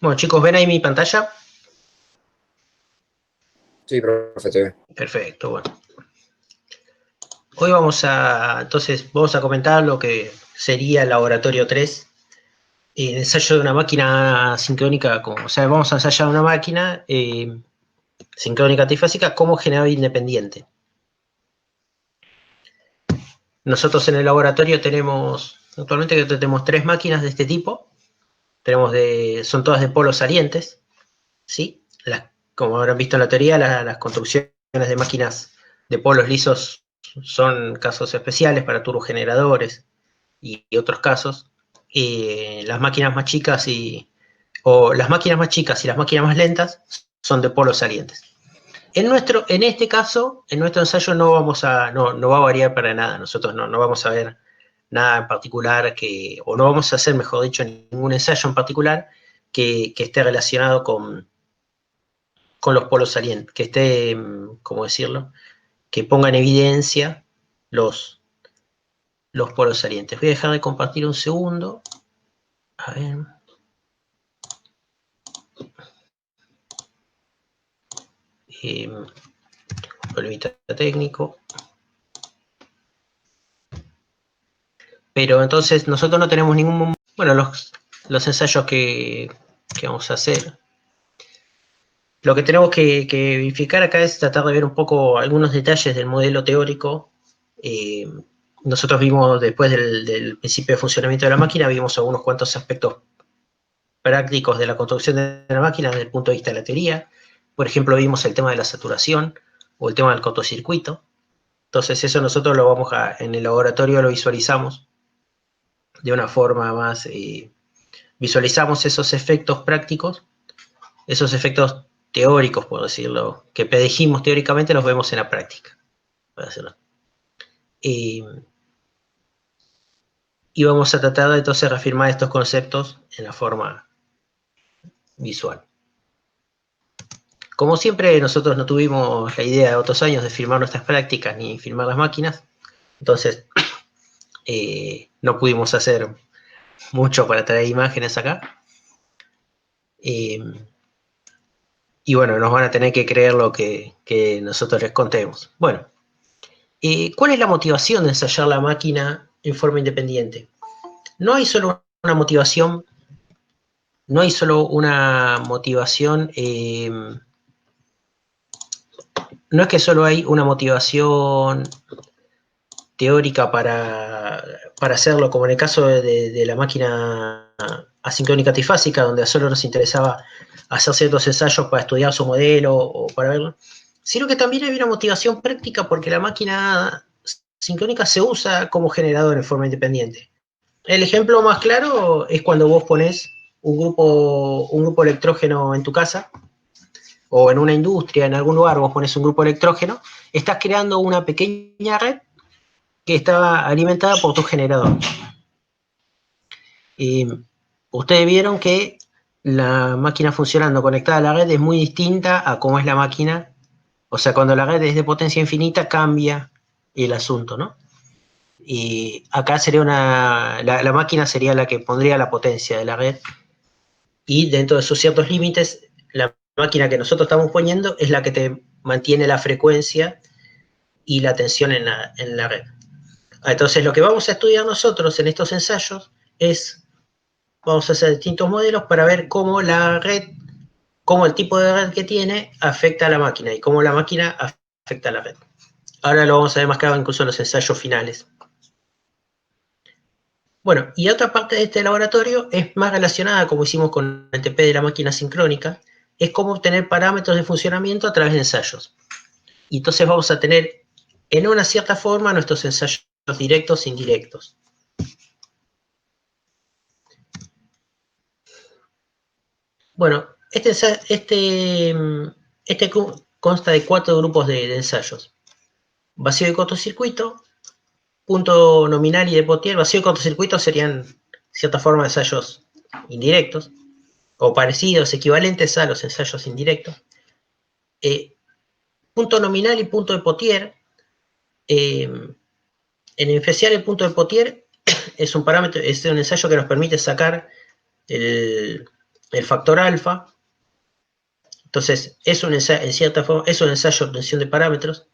Bueno, chicos, ¿ven ahí mi pantalla? Sí, profe, te ve. Perfecto, bueno. Hoy vamos a comentar lo que sería el laboratorio 3, el ensayo de una máquina sincrónica, o sea, vamos a ensayar una máquina sincrónica trifásica como generador independiente. Nosotros en el laboratorio actualmente tenemos 3 máquinas de este tipo, son todas de polos salientes, ¿sí? Como habrán visto en la teoría, las construcciones de máquinas de polos lisos son casos especiales para turbogeneradores y otros casos. Las máquinas más chicas o las máquinas más chicas y las máquinas más lentas son de polos salientes. En este caso, en nuestro ensayo no va a variar para nada. Nosotros no vamos a ver nada en particular o no vamos a hacer, mejor dicho, ningún ensayo en particular que esté relacionado con los polos salientes, que esté, ¿cómo decirlo? Que ponga en evidencia los polos salientes. Voy a dejar de compartir un segundo. A ver. Problemita técnico. Pero entonces nosotros no tenemos ningún... Bueno, los ensayos que vamos a hacer. Lo que tenemos que verificar acá es tratar de ver un poco algunos detalles del modelo teórico. Nosotros vimos, después del principio de funcionamiento de la máquina, vimos algunos cuantos aspectos prácticos de la construcción de la máquina desde el punto de vista de la teoría. Por ejemplo, vimos el tema de la saturación o el tema del cortocircuito. Entonces eso nosotros en el laboratorio lo visualizamos de una forma más... visualizamos esos efectos prácticos, esos efectos teóricos, por decirlo, que predijimos teóricamente, los vemos en la práctica. Para hacerlo. Y vamos a tratar de entonces reafirmar estos conceptos en la forma visual. Como siempre, nosotros no tuvimos la idea de otros años de filmar nuestras prácticas ni filmar las máquinas, entonces no pudimos hacer mucho para traer imágenes acá. Y bueno, nos van a tener que creer lo que nosotros les contemos. Bueno, ¿cuál es la motivación de ensayar la máquina en forma independiente? No hay solo una motivación, no hay solo una motivación, no es que solo hay una motivación teórica para hacerlo, como en el caso de la máquina asincrónica trifásica, donde solo nos interesaba hacer ciertos ensayos para estudiar su modelo o para verlo, sino que también hay una motivación práctica porque la máquina sincrónica se usa como generador en forma independiente. El ejemplo más claro es cuando vos ponés un grupo electrógeno en tu casa o en una industria, en algún lugar vos pones un grupo electrógeno, estás creando una pequeña red que está alimentada por tu generador. Ustedes vieron que la máquina funcionando conectada a la red es muy distinta a cómo es la máquina. O sea, cuando la red es de potencia infinita cambia el asunto, ¿no? Y acá sería la máquina sería la que pondría la potencia de la red y dentro de sus ciertos límites, la máquina que nosotros estamos poniendo es la que te mantiene la frecuencia y la tensión en la red. Entonces, lo que vamos a estudiar nosotros en estos ensayos vamos a hacer distintos modelos para ver cómo la red, cómo el tipo de red que tiene afecta a la máquina y cómo la máquina afecta a la red. Ahora lo vamos a ver más claro incluso en los ensayos finales. Bueno, y otra parte de este laboratorio es más relacionada, como hicimos con el TP de la máquina sincrónica, es cómo obtener parámetros de funcionamiento a través de ensayos. Y entonces vamos a tener, en una cierta forma, nuestros ensayos directos e indirectos. Bueno, este consta de 4 grupos de ensayos. Vacío de cortocircuito, punto nominal y de Potier. Vacío de cortocircuito serían, de cierta forma, ensayos indirectos, o parecidos, equivalentes a los ensayos indirectos. Punto nominal y punto de Potier. En especial el punto de Potier es un parámetro, es un ensayo que nos permite sacar el factor alfa. Entonces, en cierta forma, es un ensayo de obtención de parámetros.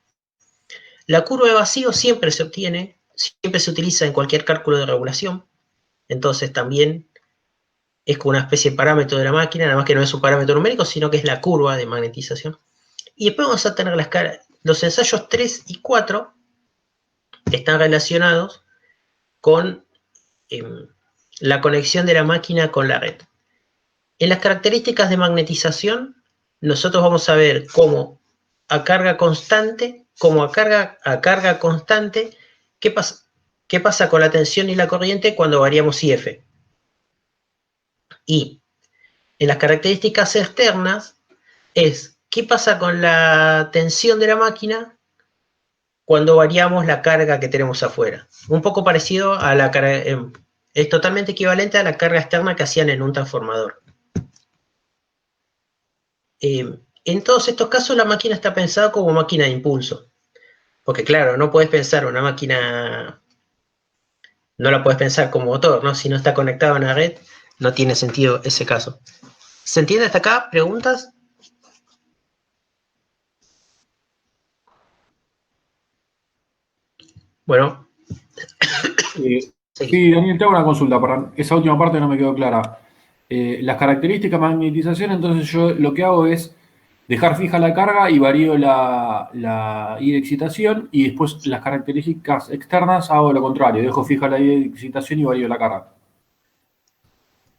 La curva de vacío siempre se obtiene, siempre se utiliza en cualquier cálculo de regulación. Entonces, también es como una especie de parámetro de la máquina, nada más que no es un parámetro numérico, sino que es la curva de magnetización. Y después vamos a tener los ensayos 3 y 4 que están relacionados con la conexión de la máquina con la red. En las características de magnetización, nosotros vamos a ver cómo a carga constante, qué pasa con la tensión y la corriente cuando variamos IF. Y en las características externas es qué pasa con la tensión de la máquina cuando variamos la carga que tenemos afuera. Un poco parecido a la carga, es totalmente equivalente a la carga externa que hacían en un transformador. En todos estos casos la máquina está pensada como máquina de impulso. Porque claro, no puedes pensar una máquina, no la puedes pensar como motor, ¿no? Si no está conectado a una red, no tiene sentido ese caso. ¿Se entiende hasta acá? ¿Preguntas? Bueno. Sí, Daniel, te hago una consulta. Para esa última parte no me quedó clara. Las características de magnetización, entonces yo lo que hago es dejar fija la carga y varío la I de excitación, y después las características externas hago lo contrario, dejo fija la I de excitación y varío la carga.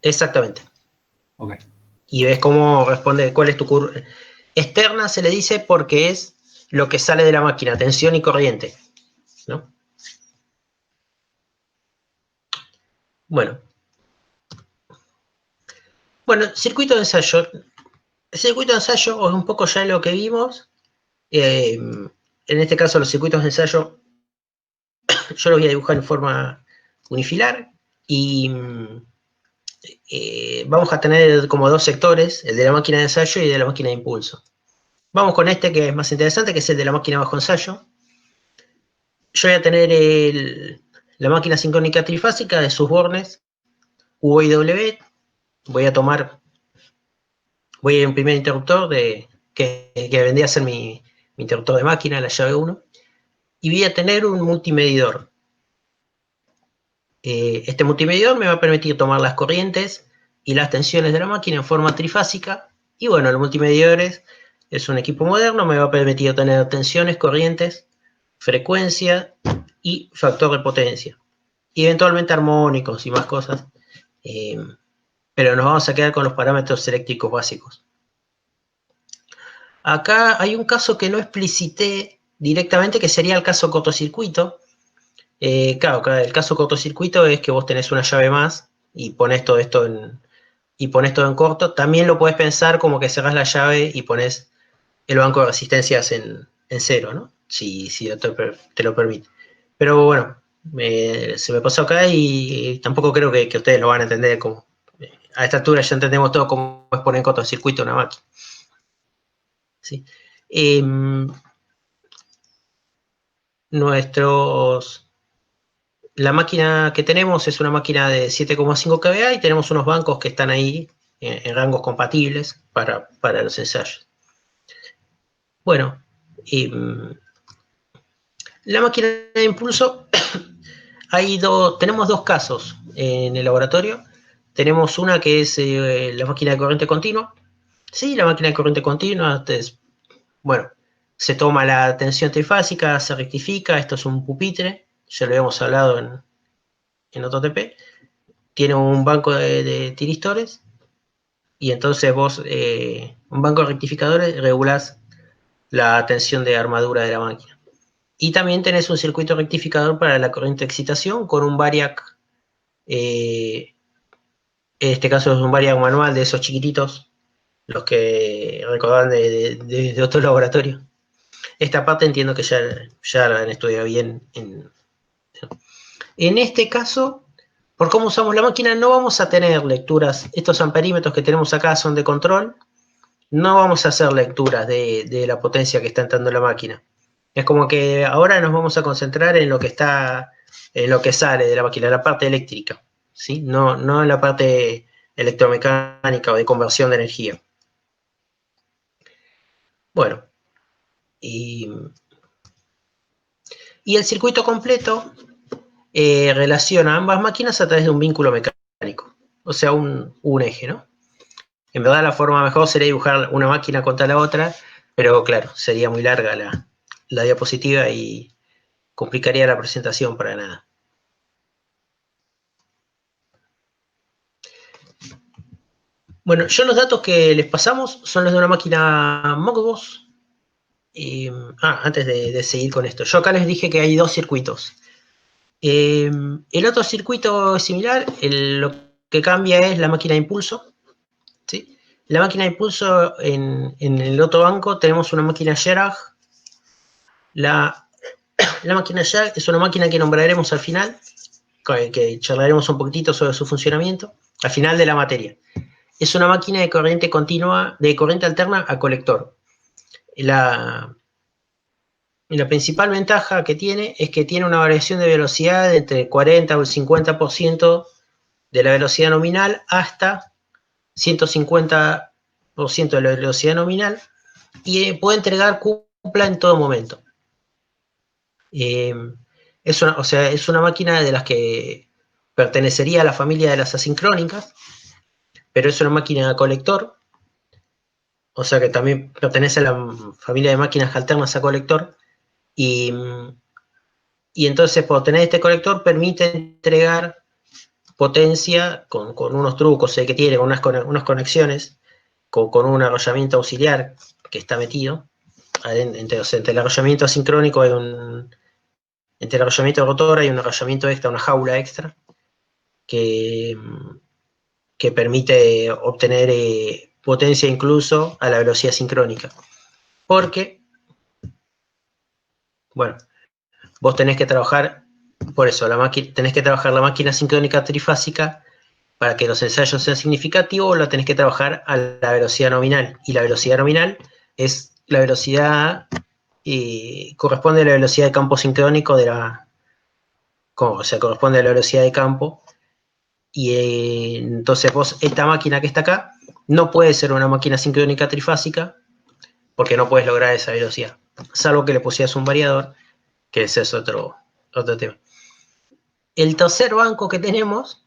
Exactamente. Ok. Y ves cómo responde, cuál es tu curva. Externa se le dice porque es lo que sale de la máquina, tensión y corriente, ¿no? Bueno, circuito de ensayo. El circuito de ensayo es un poco ya lo que vimos. En este caso, los circuitos de ensayo yo los voy a dibujar en forma unifilar y vamos a tener como dos sectores, el de la máquina de ensayo y el de la máquina de impulso. Vamos con este que es más interesante, que es el de la máquina bajo ensayo. Yo voy a tener la máquina sincrónica trifásica de sus bornes U y W. Voy a ir a un primer interruptor que vendría a ser mi interruptor de máquina, la llave 1, y voy a tener un multimedidor. Este multimedidor me va a permitir tomar las corrientes y las tensiones de la máquina en forma trifásica, y bueno, los multimedidores es un equipo moderno, me va a permitir tener tensiones, corrientes, frecuencia y factor de potencia, y eventualmente armónicos y más cosas, pero nos vamos a quedar con los parámetros eléctricos básicos. Acá hay un caso que no explicité directamente, que sería el caso cortocircuito. Claro, el caso cortocircuito es que vos tenés una llave más y pones todo esto en corto. También lo podés pensar como que cerrás la llave y pones el banco de resistencias en cero, ¿no? Si te lo permite. Pero bueno, se me pasó acá y tampoco creo que ustedes lo van a entender como... A esta altura ya entendemos todo cómo es poner en cortocircuito una máquina. ¿Sí? La máquina que tenemos es una máquina de 7,5 kVA y tenemos unos bancos que están ahí en rangos compatibles para los ensayos. Bueno, la máquina de impulso, tenemos dos casos en el laboratorio. Tenemos una que es la máquina de corriente continua. Sí, la máquina de corriente continua, bueno, se toma la tensión trifásica, se rectifica, esto es un pupitre, ya lo habíamos hablado en otro TP. Tiene un banco de tiristores y entonces vos, un banco de rectificadores, regulás la tensión de armadura de la máquina. Y también tenés un circuito rectificador para la corriente de excitación con un variac, en este caso es un variac manual de esos chiquititos, los que recordaban de otro laboratorio. Esta parte entiendo que ya la han estudiado bien. En este caso, por cómo usamos la máquina, no vamos a tener lecturas. Estos amperímetros que tenemos acá son de control. No vamos a hacer lecturas de la potencia que está entrando la máquina. Es como que ahora nos vamos a concentrar en lo que sale de la máquina, la parte eléctrica, ¿sí? No en la parte electromecánica o de conversión de energía. Bueno, y el circuito completo relaciona ambas máquinas a través de un vínculo mecánico, o sea, un eje, ¿no? En verdad la forma mejor sería dibujar una máquina contra la otra, pero claro, sería muy larga la diapositiva y complicaría la presentación para nada. Bueno, yo los datos que les pasamos son los de una máquina Modbus. Antes de seguir con esto, yo acá les dije que hay dos circuitos. El otro circuito es similar, lo que cambia es la máquina de impulso. ¿Sí? La máquina de impulso en el otro banco tenemos una máquina Scherach. La máquina Scherach es una máquina que nombraremos al final, que charlaremos un poquitito sobre su funcionamiento, al final de la materia. Es una máquina de corriente continua, de corriente alterna a colector. La principal ventaja que tiene es que tiene una variación de velocidad de entre 40 o el 50% de la velocidad nominal hasta 150% de la velocidad nominal y puede entregar cupla en todo momento. Es una máquina de las que pertenecería a la familia de las asincrónicas, pero es una máquina colector, o sea que también pertenece a la familia de máquinas alternas a colector, y entonces por tener este colector permite entregar potencia con unos trucos que tiene, con unas conexiones, con un arrollamiento auxiliar que está metido. Entre el arrollamiento asincrónico entre el arrollamiento rotor hay un arrollamiento extra, una jaula extra, que permite obtener potencia incluso a la velocidad sincrónica. Porque, bueno, vos tenés que trabajar, por eso, tenés que trabajar la máquina sincrónica trifásica para que los ensayos sean significativos, la tenés que trabajar a la velocidad nominal. Y la velocidad nominal es la velocidad, corresponde a la velocidad de campo sincrónico corresponde a la velocidad de campo. Y entonces vos, esta máquina que está acá, no puede ser una máquina sincrónica trifásica, porque no puedes lograr esa velocidad. Salvo que le pusieras un variador, que ese es otro tema. El tercer banco que tenemos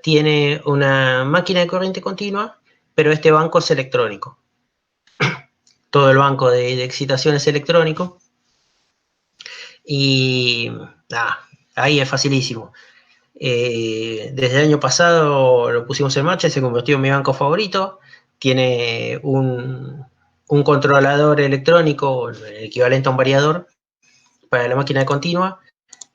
tiene una máquina de corriente continua, pero este banco es electrónico. Todo el banco de excitación es electrónico. Y ahí es facilísimo. Desde el año pasado lo pusimos en marcha y se convirtió en mi banco favorito. Tiene un controlador electrónico, el equivalente a un variador, para la máquina de continua,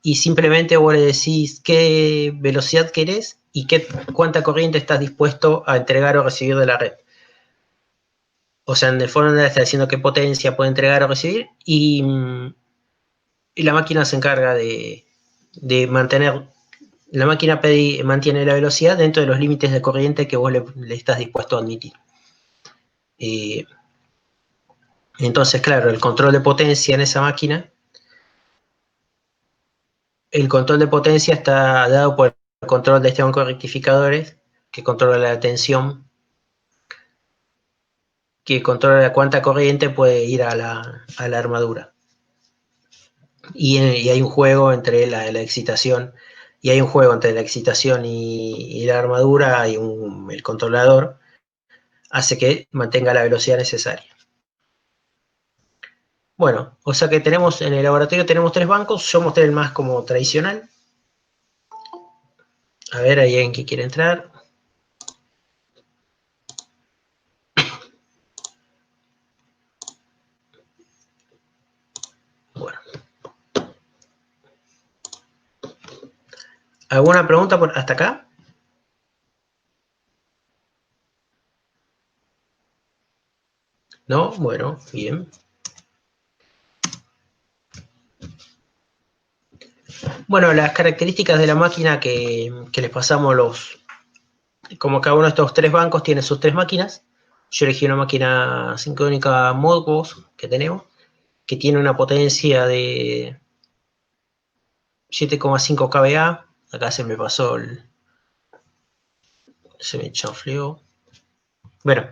y simplemente vos le decís qué velocidad querés y cuánta corriente estás dispuesto a entregar o recibir de la red. O sea, en el fondo está diciendo qué potencia puede entregar o recibir, y la máquina se encarga de mantener. La máquina mantiene la velocidad dentro de los límites de corriente que vos le estás dispuesto a admitir. Entonces, claro, el control de potencia en esa máquina, el control de potencia está dado por el control de este banco de rectificadores, que controla la tensión, que controla cuánta corriente puede ir a la armadura. Y hay un juego entre la excitación, y hay un juego entre la excitación y la armadura, y el controlador hace que mantenga la velocidad necesaria. Bueno, o sea que tenemos en el laboratorio tenemos 3 bancos. Yo mostré el más como tradicional. A ver, hay alguien que quiere entrar. Bueno. ¿Alguna pregunta hasta acá? ¿No? Bueno, bien. Bueno, las características de la máquina que les pasamos como cada uno de estos 3 bancos tiene sus 3 máquinas. Yo elegí una máquina sincrónica Modbus que tenemos, que tiene una potencia de 7,5 kVA. Acá se me pasó Se me chanfleó. Bueno.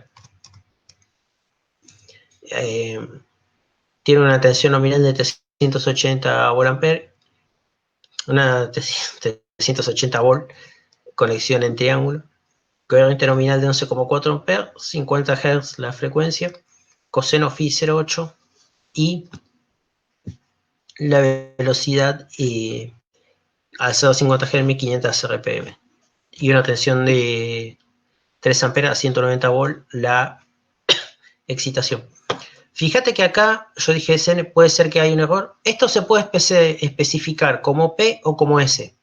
Tiene una tensión nominal de 380 volt, una 380 volt, conexión en triángulo, corriente nominal de 11,4 amperes, 50 Hz la frecuencia, coseno phi 0,8 y la velocidad al 0,50 Hz 1500 RPM y una tensión de 3 amperes a 190 volt la excitación. Fíjate que acá yo dije SN, puede ser que hay un error. Esto se puede especificar como P o como S.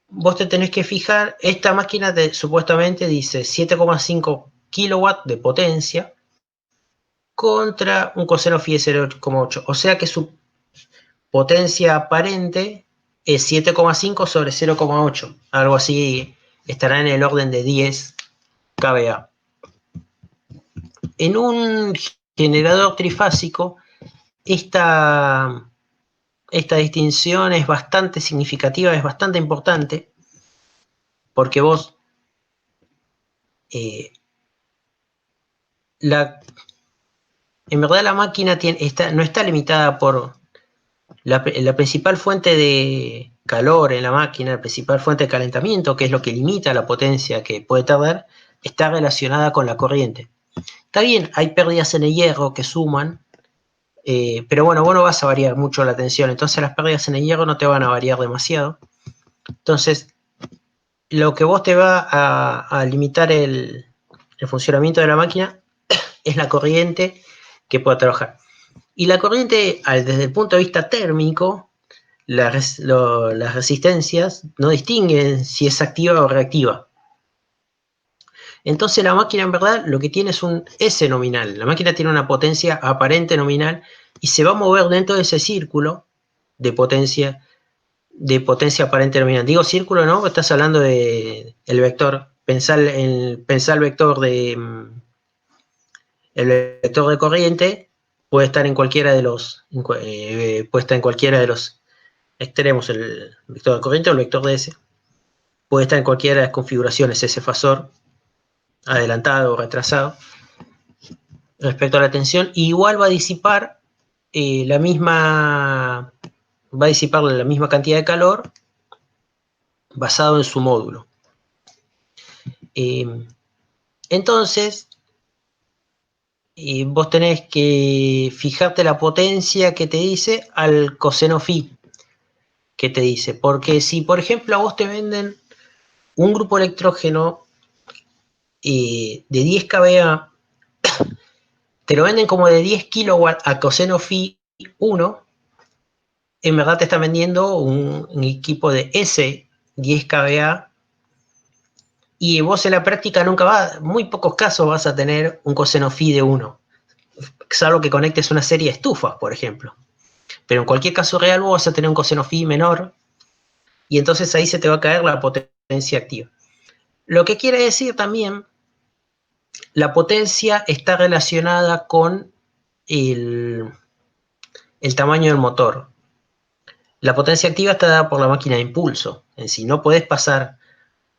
Vos te tenés que fijar, esta máquina supuestamente dice 7,5 kilowatts de potencia contra un coseno phi de 0,8. O sea que su potencia aparente es 7,5 sobre 0,8. Algo así estará en el orden de 10 kVA. En un generador trifásico, esta distinción es bastante significativa, es bastante importante, porque vos en verdad la máquina no está limitada por la principal fuente de calor en la máquina, la principal fuente de calentamiento, que es lo que limita la potencia que puede tardar, está relacionada con la corriente. Está bien, hay pérdidas en el hierro que suman, pero bueno, vos no vas a variar mucho la tensión, entonces las pérdidas en el hierro no te van a variar demasiado. Entonces, lo que vos te va a limitar el funcionamiento de la máquina es la corriente que pueda trabajar. Y la corriente, desde el punto de vista térmico, las resistencias no distinguen si es activa o reactiva. Entonces la máquina en verdad lo que tiene es un S nominal. La máquina tiene una potencia aparente nominal y se va a mover dentro de ese círculo de potencia aparente nominal. Digo círculo, ¿no? Estás hablando de el vector. Pensar el vector de corriente puede estar en cualquiera de los extremos, el vector de corriente o el vector de S. Puede estar en cualquiera de las configuraciones, ese fasor adelantado o retrasado respecto a la tensión. Igual va a disipar la misma cantidad de calor basado en su módulo. Entonces, vos tenés que fijarte la potencia que te dice al coseno phi que te dice. Porque si, por ejemplo, a vos te venden un grupo electrógeno de 10 kVA, te lo venden como de 10 kilowatts a coseno phi 1, en verdad te están vendiendo un equipo de S 10 kVA y vos en la práctica muy pocos casos vas a tener un coseno phi de 1, salvo que conectes una serie de estufas, por ejemplo. Pero en cualquier caso real vos vas a tener un coseno phi menor y entonces ahí se te va a caer la potencia activa. Lo que quiere decir también, la potencia está relacionada con el tamaño del motor. La potencia activa está dada por la máquina de impulso. En sí, no podés pasar,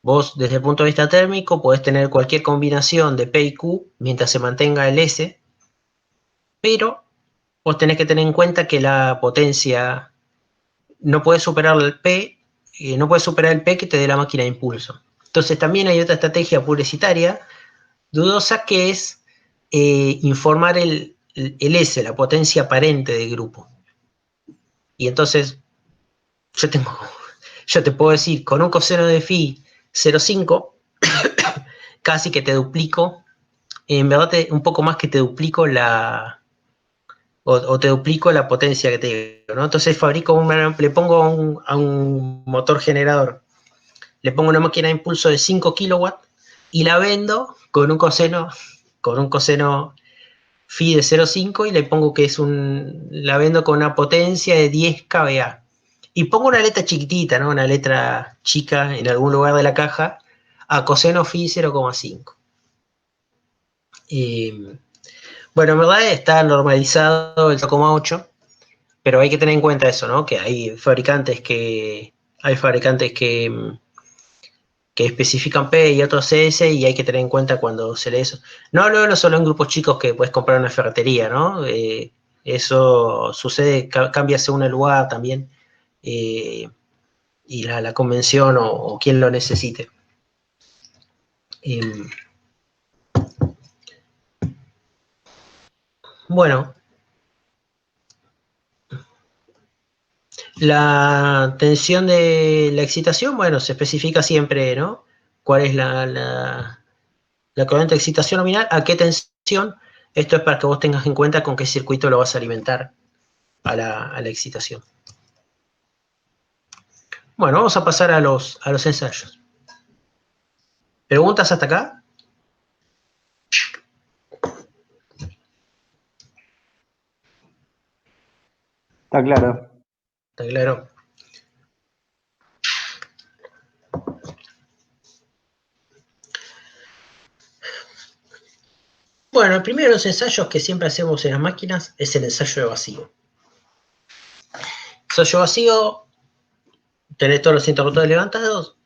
vos desde el punto de vista térmico, podés tener cualquier combinación de P y Q mientras se mantenga el S, pero vos tenés que tener en cuenta que la potencia no puede superar el P, que te dé la máquina de impulso. Entonces también hay otra estrategia publicitaria dudosa que es informar el S, la potencia aparente del grupo. Y entonces yo te puedo decir, con un coseno de phi 0,5, casi que te duplico, en verdad un poco más que te duplico te duplico la potencia que te digo, ¿no? Entonces le pongo a un motor generador, le pongo una máquina de impulso de 5 kilowatts y la vendo con un coseno phi de 0,5 y le pongo que la vendo con una potencia de 10 kVA. Y pongo una letra chiquitita, ¿no? Una letra chica en algún lugar de la caja, a coseno phi 0,5. Bueno, en verdad está normalizado el 0,8, pero hay que tener en cuenta eso, ¿no? Que hay fabricantes que hay fabricantes que especifican P y otros CS, y hay que tener en cuenta cuando se lee eso. No hablo no solo en grupos chicos que puedes comprar en una ferretería, ¿no? Eso sucede, cambia según el lugar también, y la convención o quien lo necesite. Bueno, la tensión de la excitación, bueno, se especifica siempre, ¿no? ¿Cuál es la corriente de excitación nominal? ¿A qué tensión? Esto es para que vos tengas en cuenta con qué circuito lo vas a alimentar a la excitación. Bueno, vamos a pasar a los ensayos. ¿Preguntas hasta acá? Está claro. ¿Está claro? Bueno, el primero de los ensayos que siempre hacemos en las máquinas es el ensayo de vacío. Ensayo vacío, tenés todos los interruptores levantados,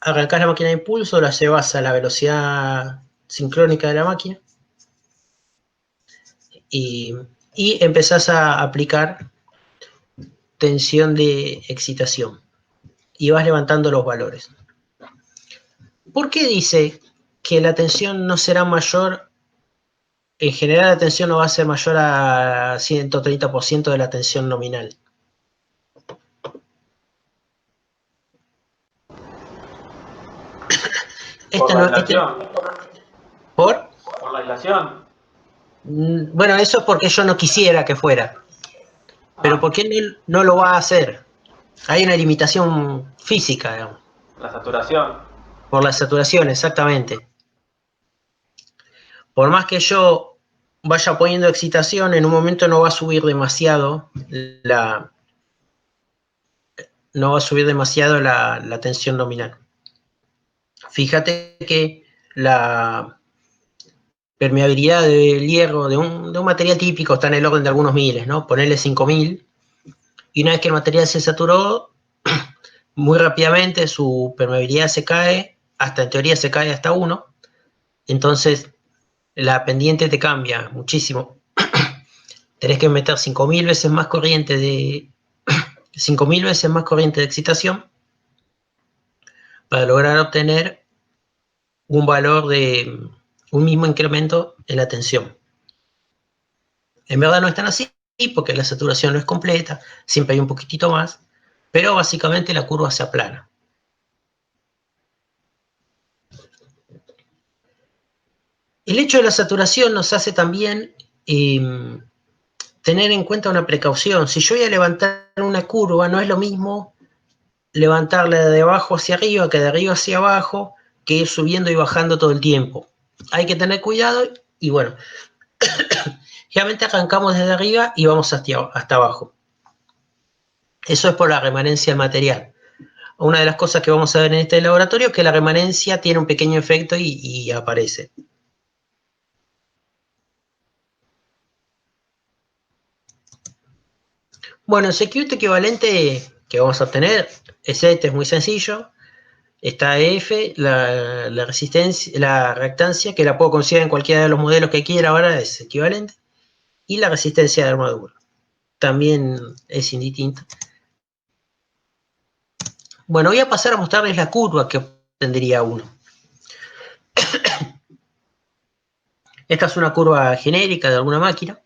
arrancás la máquina de impulso, la llevas a la velocidad sincrónica de la máquina y empezás a aplicar tensión de excitación y vas levantando los valores. ¿Por qué dice que la tensión no será mayor? En general la tensión no va a ser mayor a 130% de la tensión nominal. Por la aislación. ¿Por? Por la aislación. Bueno, eso es porque yo no quisiera que fuera. Pero ¿por qué no lo va a hacer? Hay una limitación física, digamos. La saturación. Por la saturación, exactamente. Por más que yo vaya poniendo excitación, en un momento no va a subir demasiado la tensión nominal. Fíjate que la permeabilidad del hierro de un material típico está en el orden de algunos miles, ¿no? Ponerle 5000, y una vez que el material se saturó, muy rápidamente su permeabilidad se cae, en teoría se cae hasta 1, entonces la pendiente te cambia muchísimo. Tenés que meter 5000 veces más corriente de 5000 veces más corriente de excitación para lograr obtener un valor de un mismo incremento en la tensión. En verdad no es tan así, porque la saturación no es completa, siempre hay un poquitito más, pero básicamente la curva se aplana. El hecho de la saturación nos hace también tener en cuenta una precaución. Si yo voy a levantar una curva, no es lo mismo levantarla de abajo hacia arriba que de arriba hacia abajo, que ir subiendo y bajando todo el tiempo. Hay que tener cuidado y bueno, generalmente arrancamos desde arriba y vamos hasta abajo. Eso es por la remanencia del material. Una de las cosas que vamos a ver en este laboratorio es que la remanencia tiene un pequeño efecto y aparece. Bueno, el circuito equivalente que vamos a obtener es este, es muy sencillo. Está F, la resistencia, la reactancia, que la puedo considerar en cualquiera de los modelos que quiera ahora, es equivalente, y la resistencia de armadura. También es indistinta. Bueno, voy a pasar a mostrarles la curva que obtendría uno. Esta es una curva genérica de alguna máquina,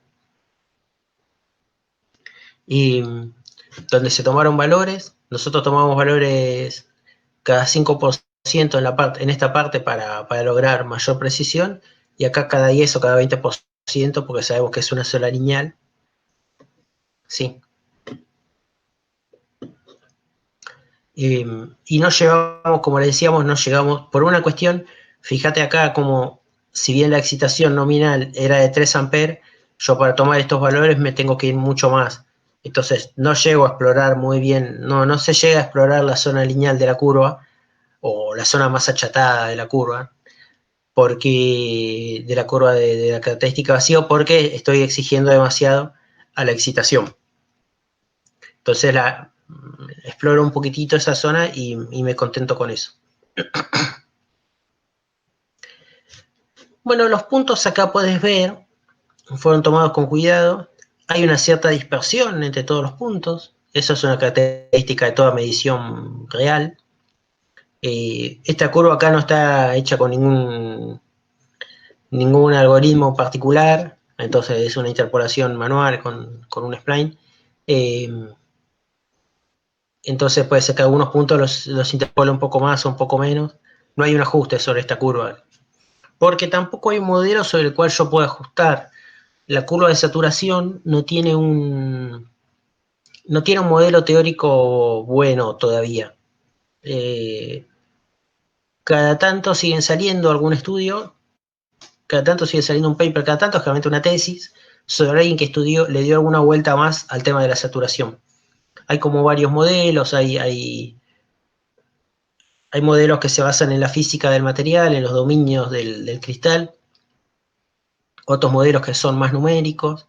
y donde se tomaron valores. Nosotros tomamos valores cada 5% en esta parte para lograr mayor precisión, y acá cada 10 o cada 20%, porque sabemos que es una sola lineal. Sí. Y no llegamos, como le decíamos, no llegamos, por una cuestión, fíjate acá como, si bien la excitación nominal era de 3 amperes, yo para tomar estos valores me tengo que ir mucho más. Entonces no llego a explorar muy bien, no se llega a explorar la zona lineal de la curva, o la zona más achatada de la curva, porque de la curva de la característica vacío, porque estoy exigiendo demasiado a la excitación. Entonces exploro un poquitito esa zona y me contento con eso. Bueno, los puntos acá puedes ver, fueron tomados con cuidado. Hay una cierta dispersión entre todos los puntos. Eso es una característica de toda medición real. Esta curva acá no está hecha con ningún algoritmo particular, entonces es una interpolación manual con un spline. Entonces puede ser que algunos puntos los interpola un poco más o un poco menos. No hay un ajuste sobre esta curva, porque tampoco hay un modelo sobre el cual yo pueda ajustar. La curva de saturación no tiene un modelo teórico bueno todavía. Cada tanto siguen saliendo algún estudio, cada tanto sigue saliendo un paper, cada tanto es realmente una tesis sobre alguien que le dio alguna vuelta más al tema de la saturación. Hay como varios modelos, hay modelos que se basan en la física del material, en los dominios del cristal, otros modelos que son más numéricos,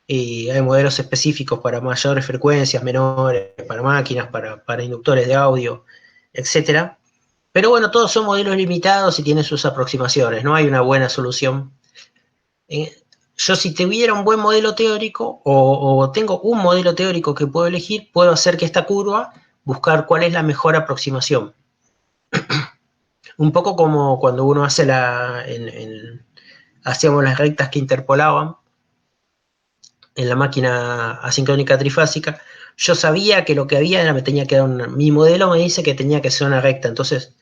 hay modelos específicos para mayores frecuencias, menores, para máquinas, para inductores de audio, etc. Pero bueno, todos son modelos limitados y tienen sus aproximaciones, no hay una buena solución. Yo si tuviera un buen modelo teórico o tengo un modelo teórico que puedo elegir, puedo hacer que esta curva, buscar cuál es la mejor aproximación. Un poco como cuando uno hace hacíamos las rectas que interpolaban en la máquina asincrónica trifásica. Yo sabía que lo que había me tenía que dar mi modelo me dice que tenía que ser una recta. Entonces,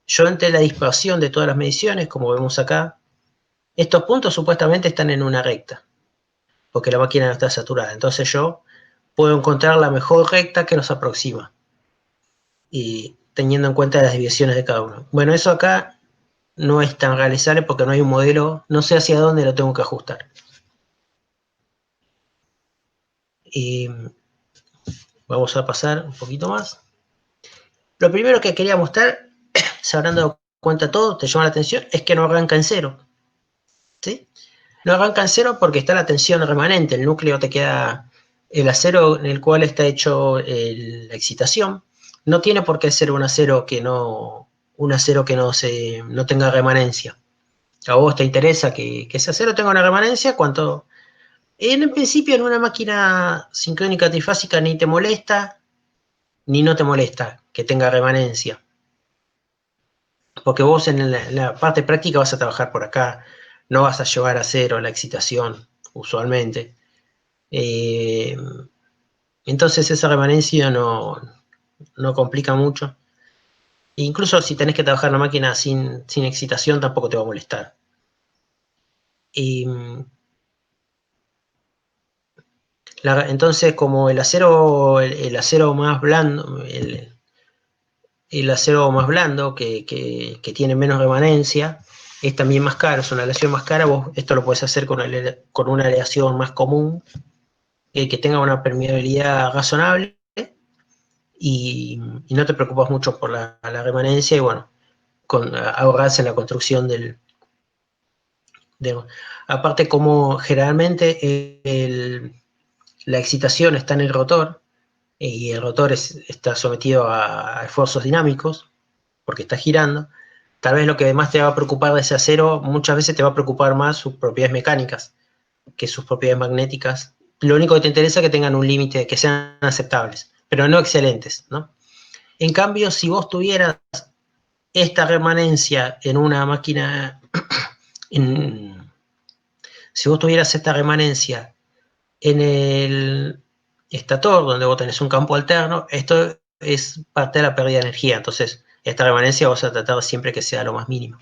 yo entre la dispersión de todas las mediciones, como vemos acá, estos puntos supuestamente están en una recta, porque la máquina no está saturada. Entonces yo puedo encontrar la mejor recta que nos aproxima, y teniendo en cuenta las desviaciones de cada uno. Bueno, eso acá no es tan realizable porque no hay un modelo, no sé hacia dónde lo tengo que ajustar. Vamos a pasar un poquito más. Lo primero que quería mostrar, se habrán dado cuenta todos, te llama la atención, es que no arranca en cero. ¿Sí? No arranca en cero porque está la tensión remanente, el núcleo te queda, el acero en el cual está hecho la excitación, no tiene por qué ser un acero que no tenga remanencia. A vos te interesa que ese acero tenga una remanencia, ¿cuánto? En principio en una máquina sincrónica trifásica ni te molesta, ni no te molesta que tenga remanencia. Porque vos en la parte práctica vas a trabajar por acá, no vas a llevar a cero la excitación, usualmente. Entonces esa remanencia no complica mucho. E incluso si tenés que trabajar la máquina sin excitación, tampoco te va a molestar. Entonces, como el acero más blando, el acero más blando que tiene menos remanencia, es también más caro, es una aleación más cara. Vos esto lo podés hacer con una aleación más común, que tenga una permeabilidad razonable, y no te preocupas mucho por la remanencia, y bueno, ahorrarse en la construcción aparte, como generalmente la excitación está en el rotor, y el rotor está sometido a esfuerzos dinámicos, porque está girando, tal vez lo que más te va a preocupar de ese acero, muchas veces te va a preocupar más sus propiedades mecánicas que sus propiedades magnéticas. Lo único que te interesa es que tengan un límite, que sean aceptables, pero no excelentes, ¿no? En cambio, si vos tuvieras esta remanencia en una máquina, si vos tuvieras esta remanencia en el estator, donde vos tenés un campo alterno, esto es parte de la pérdida de energía. Entonces, esta remanencia vas a tratar siempre que sea lo más mínimo.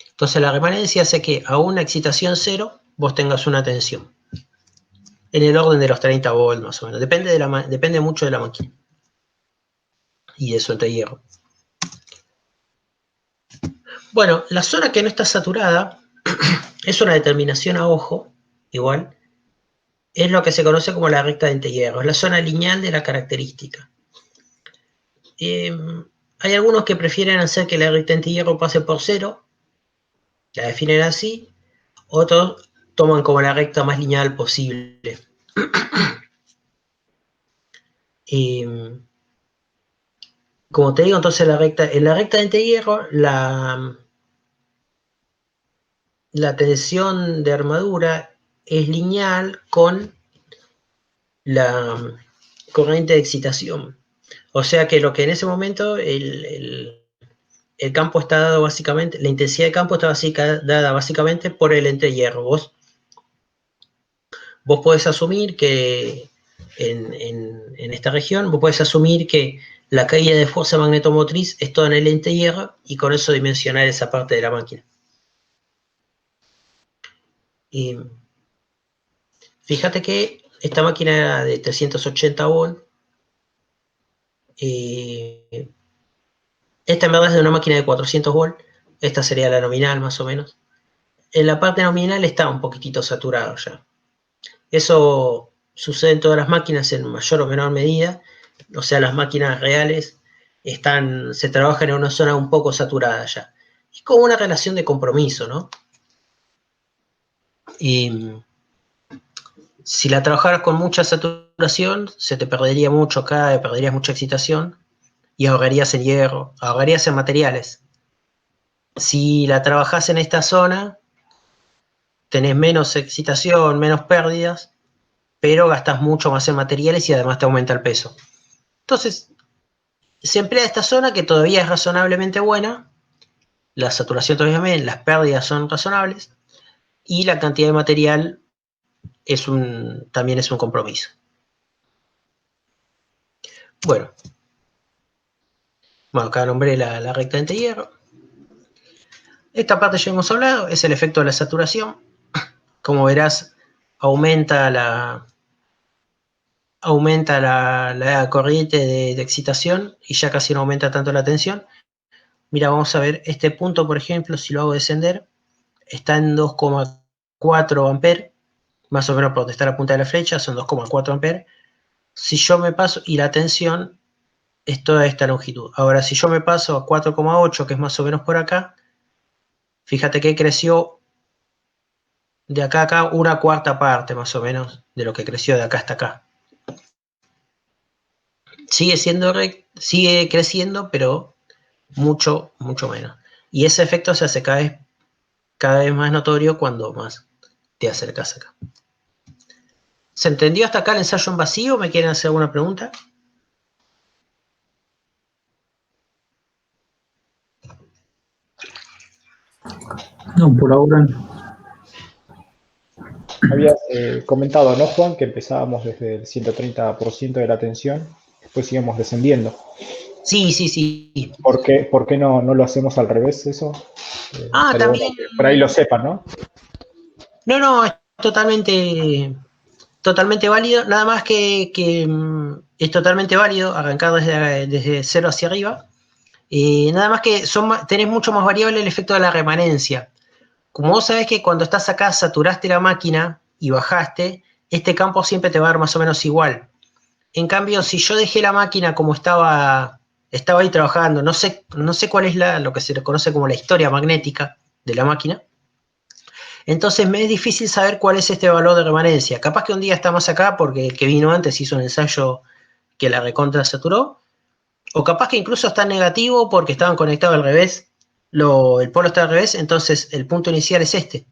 Entonces, la remanencia hace que a una excitación cero vos tengas una tensión en el orden de los 30 volts más o menos. Depende mucho de la máquina y de su entehierro. Bueno, la zona que no está saturada es una determinación a ojo, igual, es lo que se conoce como la recta de entehierro, es la zona lineal de la característica. Hay algunos que prefieren hacer que la recta de entehierro pase por cero, la definen así, otros toman como la recta más lineal posible. Como te digo, entonces en la recta de antehierro, la tensión de armadura es lineal con la corriente de excitación. O sea que lo que en ese momento el campo está dado básicamente, la intensidad de campo está dada básicamente por el entehierro. Vos podés asumir que en esta región, vos podés asumir que la caída de fuerza magnetomotriz es toda en el entehierro y con eso dimensionar esa parte de la máquina. Y fíjate que esta máquina era de 380 volts. Esta en verdad es de una máquina de 400 volts. Esta sería la nominal más o menos. En la parte nominal está un poquitito saturado ya. Eso sucede en todas las máquinas en mayor o menor medida. O sea, las máquinas reales se trabajan en una zona un poco saturada ya. Es como una relación de compromiso, ¿no? Y si la trabajaras con mucha saturación, se te perdería mucho acá, perderías mucha excitación y ahogarías en hierro, ahogarías en materiales. Si la trabajás en esta zona, tenés menos excitación, menos pérdidas, pero gastás mucho más en materiales y además te aumenta el peso. Entonces, se emplea esta zona que todavía es razonablemente buena, la saturación todavía bien, las pérdidas son razonables y la cantidad de material también es un compromiso. Bueno, acá nombré la recta de entehierro. Esta parte ya hemos hablado, es el efecto de la saturación. Como verás, aumenta la corriente de excitación y ya casi no aumenta tanto la tensión. Mira, vamos a ver, este punto, por ejemplo, si lo hago descender, está en 2,4 amperes, más o menos por donde está la punta de la flecha, son 2,4 amperes. Si yo me paso, y la tensión es toda esta longitud. Ahora, si yo me paso a 4,8, que es más o menos por acá, fíjate que creció de acá a acá una cuarta parte, más o menos, de lo que creció de acá hasta acá. Sigue creciendo, pero mucho, mucho menos. Y ese efecto se hace cada vez más notorio cuando más te acercas acá. ¿Se entendió hasta acá el ensayo en vacío? ¿Me quieren hacer alguna pregunta? No, por ahora no. Habías comentado, ¿no, Juan? Que empezábamos desde el 130% de la tensión, después íbamos descendiendo. Sí. ¿Por qué no lo hacemos al revés eso? También. Bueno que por ahí lo sepan, ¿no? No, es totalmente válido. Nada más que es totalmente válido arrancar desde cero hacia arriba. Nada más que tenés mucho más variable el efecto de la remanencia. Como vos sabés que cuando estás acá saturaste la máquina y bajaste, este campo siempre te va a dar más o menos igual. En cambio, si yo dejé la máquina como estaba ahí trabajando, no sé cuál es lo que se le conoce como la historia magnética de la máquina, entonces me es difícil saber cuál es este valor de remanencia. Capaz que un día está más acá porque el que vino antes hizo un ensayo que la recontra saturó, o capaz que incluso está negativo porque estaban conectados al revés, el polo está al revés, entonces el punto inicial es este.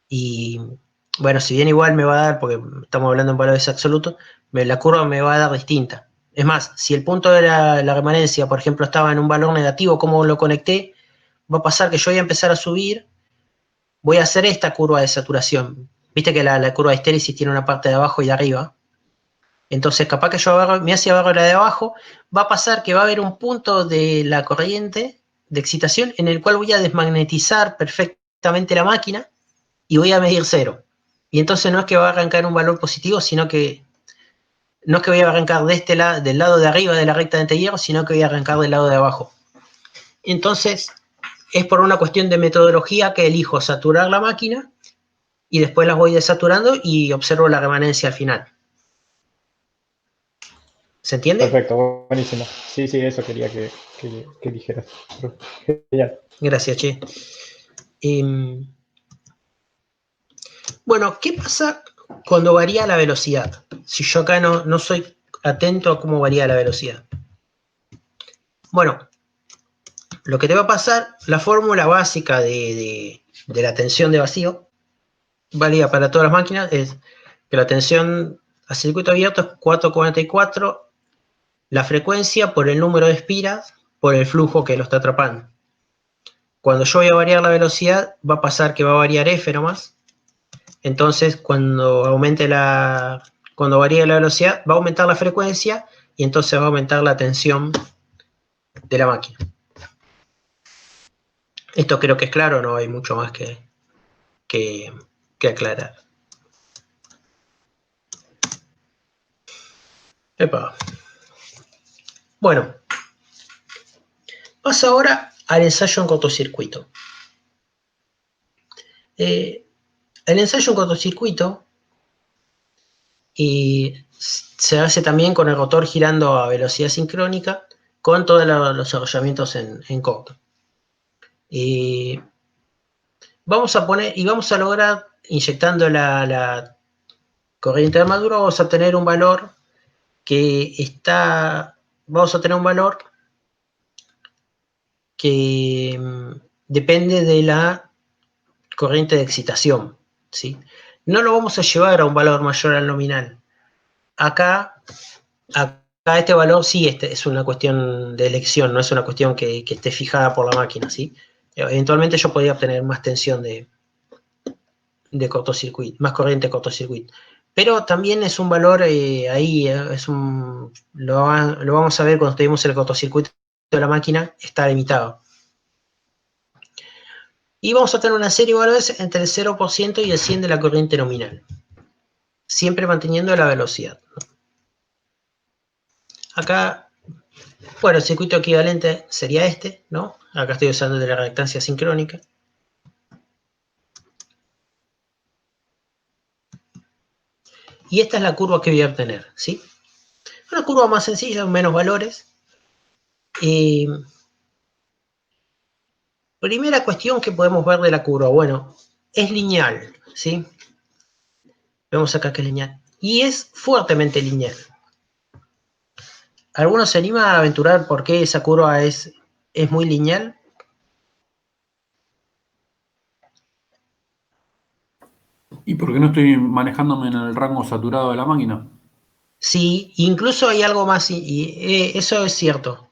Y bueno, si bien igual me va a dar, porque estamos hablando en valores absolutos, la curva me va a dar distinta. Es más, si el punto de la remanencia, por ejemplo, estaba en un valor negativo, ¿cómo lo conecté? Va a pasar que yo voy a empezar a subir, voy a hacer esta curva de saturación. Viste que la curva de estéresis tiene una parte de abajo y de arriba. Entonces, capaz que yo me hacia abajo la de abajo, va a pasar que va a haber un punto de la corriente de excitación en el cual voy a desmagnetizar perfectamente la máquina y voy a medir cero. Y entonces no es que va a arrancar un valor positivo, sino que no es que voy a arrancar del lado de arriba de la recta de entehierro, sino que voy a arrancar del lado de abajo. Entonces, es por una cuestión de metodología que elijo saturar la máquina y después las voy desaturando y observo la remanencia al final. ¿Se entiende? Perfecto, buenísimo. Sí, eso quería que dijeras. Genial. Gracias, Che. Bueno, ¿qué pasa cuando varía la velocidad. Si yo acá no soy atento a cómo varía la velocidad. Bueno, lo que te va a pasar, la fórmula básica de la tensión de vacío, válida para todas las máquinas, es que la tensión a circuito abierto es 4,44, la frecuencia por el número de espiras por el flujo que lo está atrapando. Cuando yo voy a variar la velocidad, va a pasar que va a variar F nomás. Entonces, cuando varíe la velocidad, va a aumentar la frecuencia y entonces va a aumentar la tensión de la máquina. Esto creo que es claro, no hay mucho más que aclarar. Epa. Bueno, paso ahora al ensayo en cortocircuito. El ensayo en cortocircuito se hace también con el rotor girando a velocidad sincrónica con todos los arrollamientos en corto. Vamos a lograr, inyectando la corriente de armadura, vamos a tener un valor que depende de la corriente de excitación, ¿sí? No lo vamos a llevar a un valor mayor al nominal. Acá este valor sí es una cuestión de elección, no es una cuestión que esté fijada por la máquina, ¿sí? Eventualmente yo podría obtener más tensión de cortocircuito, más corriente de cortocircuito. Pero también es un valor lo vamos a ver cuando tenemos el cortocircuito de la máquina, está limitado. Y vamos a tener una serie de valores entre el 0% y el 100% de la corriente nominal. Siempre manteniendo la velocidad, ¿no? Acá, bueno, el circuito equivalente sería este, ¿no? Acá estoy usando el de la reactancia sincrónica. Y esta es la curva que voy a obtener, ¿sí? Una curva más sencilla, menos valores. Primera cuestión que podemos ver de la curva, bueno, es lineal, ¿sí? Vemos acá que es lineal. Y es fuertemente lineal. ¿Alguno se anima a aventurar por qué esa curva es muy lineal? ¿Y por qué no estoy manejándome en el rango saturado de la máquina? Sí, incluso hay algo más, eso es cierto.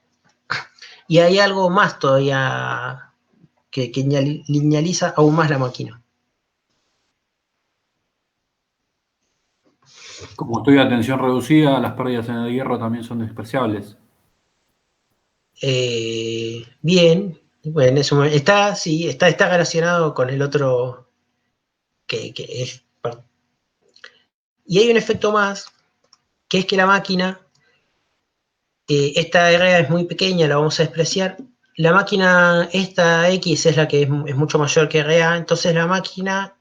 Y hay algo más todavía que linealiza aún más la máquina. Como estoy a tensión reducida, las pérdidas en el hierro también son despreciables. Bien, bueno, eso está relacionado con el otro que es. Y hay un efecto más, que es que la máquina, esta RA es muy pequeña, la vamos a despreciar. La máquina, esta X es la que es mucho mayor que RA, entonces la máquina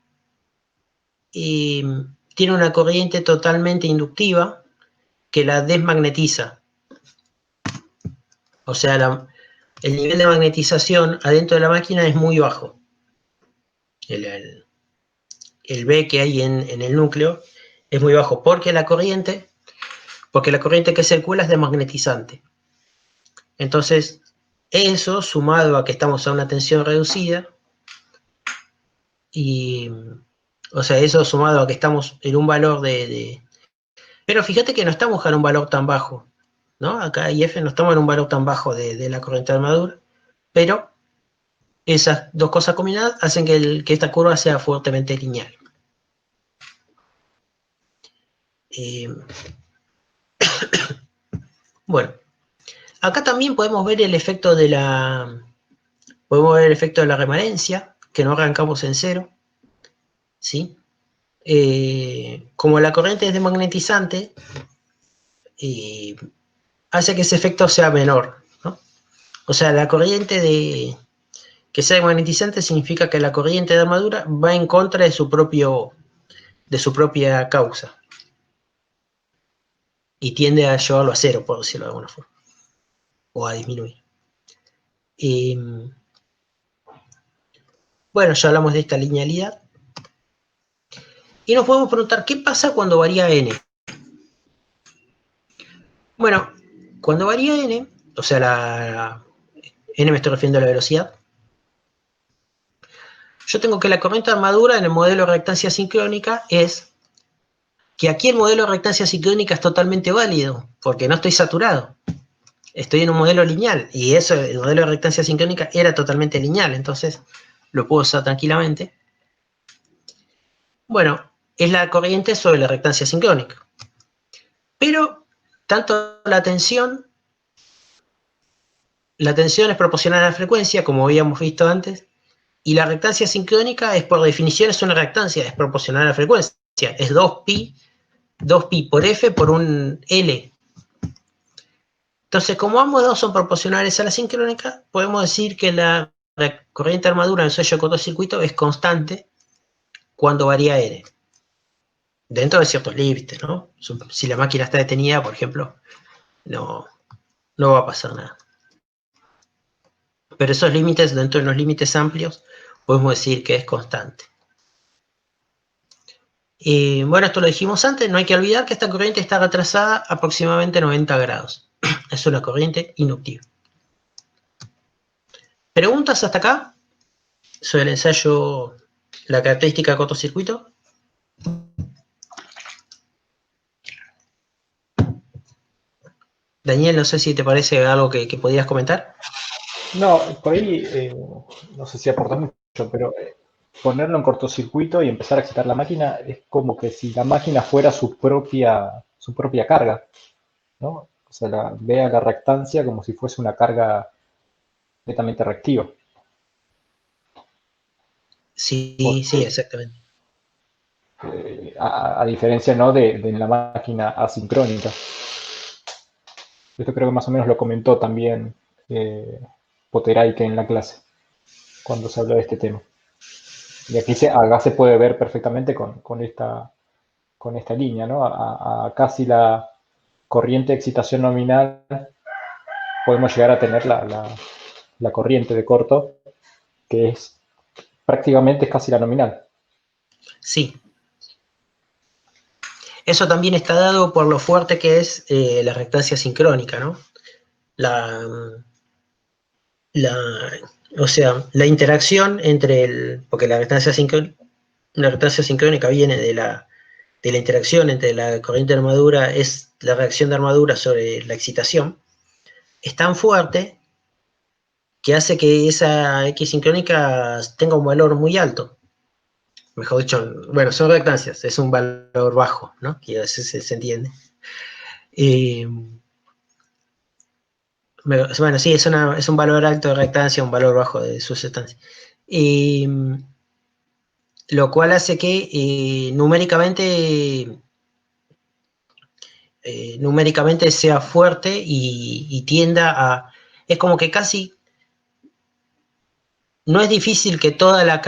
tiene una corriente totalmente inductiva que la desmagnetiza. O sea, el nivel de magnetización adentro de la máquina es muy bajo. El B que hay en el núcleo es muy bajo porque la corriente que circula es desmagnetizante. Entonces, eso sumado a que estamos a una tensión reducida, eso sumado a que estamos en un valor pero fíjate que no estamos en un valor tan bajo, ¿no? Acá IF no estamos en un valor tan bajo de la corriente de armadura, pero esas dos cosas combinadas hacen que esta curva sea fuertemente lineal. Bueno, acá también podemos ver el efecto de la remanencia, que no arrancamos en cero, ¿sí? Como la corriente es desmagnetizante, hace que ese efecto sea menor, ¿no? O sea, la corriente que sea desmagnetizante significa que la corriente de armadura va en contra de su propia causa y tiende a llevarlo a cero, por decirlo de alguna forma, o a disminuir. Bueno, ya hablamos de esta linealidad. Y nos podemos preguntar, ¿qué pasa cuando varía n? Bueno, cuando varía n, o sea, n me estoy refiriendo a la velocidad, yo tengo que la corriente de armadura en el modelo de reactancia sincrónica es que aquí el modelo de reactancia sincrónica es totalmente válido, porque no estoy saturado. Estoy en un modelo lineal, y eso, el modelo de reactancia sincrónica era totalmente lineal, entonces lo puedo usar tranquilamente. Bueno, es la corriente sobre la reactancia sincrónica. Pero tanto la tensión es proporcional a la frecuencia, como habíamos visto antes, y la reactancia sincrónica es, por definición, es una reactancia, es proporcional a la frecuencia. Es 2pi por f por un L. Entonces, como ambos dos son proporcionales a la sincrónica, podemos decir que la corriente de armadura en el sello de cortocircuito es constante cuando varía n. Dentro de ciertos límites, ¿no? Si la máquina está detenida, por ejemplo, no va a pasar nada. Pero esos límites, dentro de los límites amplios, podemos decir que es constante. Bueno, esto lo dijimos antes, no hay que olvidar que esta corriente está retrasada aproximadamente 90 grados. Es una corriente inductiva. ¿Preguntas hasta acá sobre el ensayo, la característica de cortocircuito? Daniel, no sé si te parece algo que podías comentar. No, por ahí, no sé si aporta mucho, pero ponerlo en cortocircuito y empezar a excitar la máquina es como que si la máquina fuera su propia carga, ¿no? O sea, vea la reactancia como si fuese una carga netamente reactiva. Sí, sí, exactamente. A diferencia, ¿no?, de la máquina asincrónica. Esto creo que más o menos lo comentó también Poteraike en la clase, cuando se habló de este tema. Y aquí acá se puede ver perfectamente con esta línea, ¿no? A casi la corriente de excitación nominal podemos llegar a tener la corriente de corto, que es prácticamente casi la nominal. Sí. Eso también está dado por lo fuerte que es la reactancia sincrónica, ¿no? O sea, la interacción entre porque la reactancia sincrónica viene de la interacción entre la corriente de armadura, es la reacción de armadura sobre la excitación, es tan fuerte que hace que esa X sincrónica tenga un valor muy alto. Mejor dicho, bueno, son reactancias, es un valor bajo, ¿no? Que a veces se entiende. Bueno, sí, es un valor alto de reactancia, un valor bajo de susceptancia. Lo cual hace que numéricamente sea fuerte y tienda a... Es como que casi... No es difícil que toda la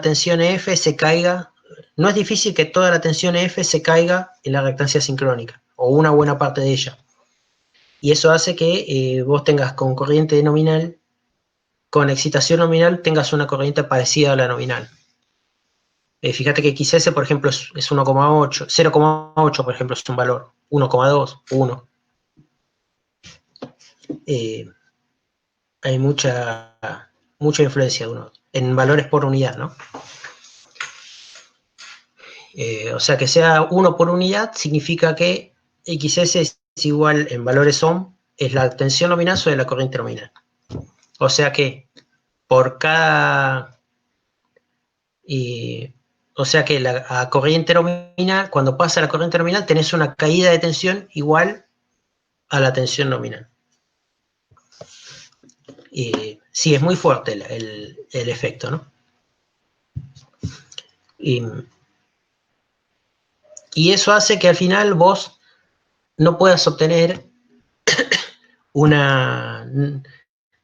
tensión F se caiga. No es difícil que toda la tensión F se caiga en la reactancia sincrónica, o una buena parte de ella. Y eso hace que vos tengas con corriente nominal, con excitación nominal, tengas una corriente parecida a la nominal. Fíjate que XS, por ejemplo, es 1,8. 0,8, por ejemplo, es un valor. 1,2, 1. Hay mucha influencia en valores por unidad, ¿no? O sea, que sea 1 por unidad significa que XS es igual en valores ohm, es la tensión nominal sobre la corriente nominal. O sea que por cada... o sea que la corriente nominal, cuando pasa la corriente nominal, tenés una caída de tensión igual a la tensión nominal. Sí, es muy fuerte el efecto, ¿no? Y eso hace que al final vos no puedas obtener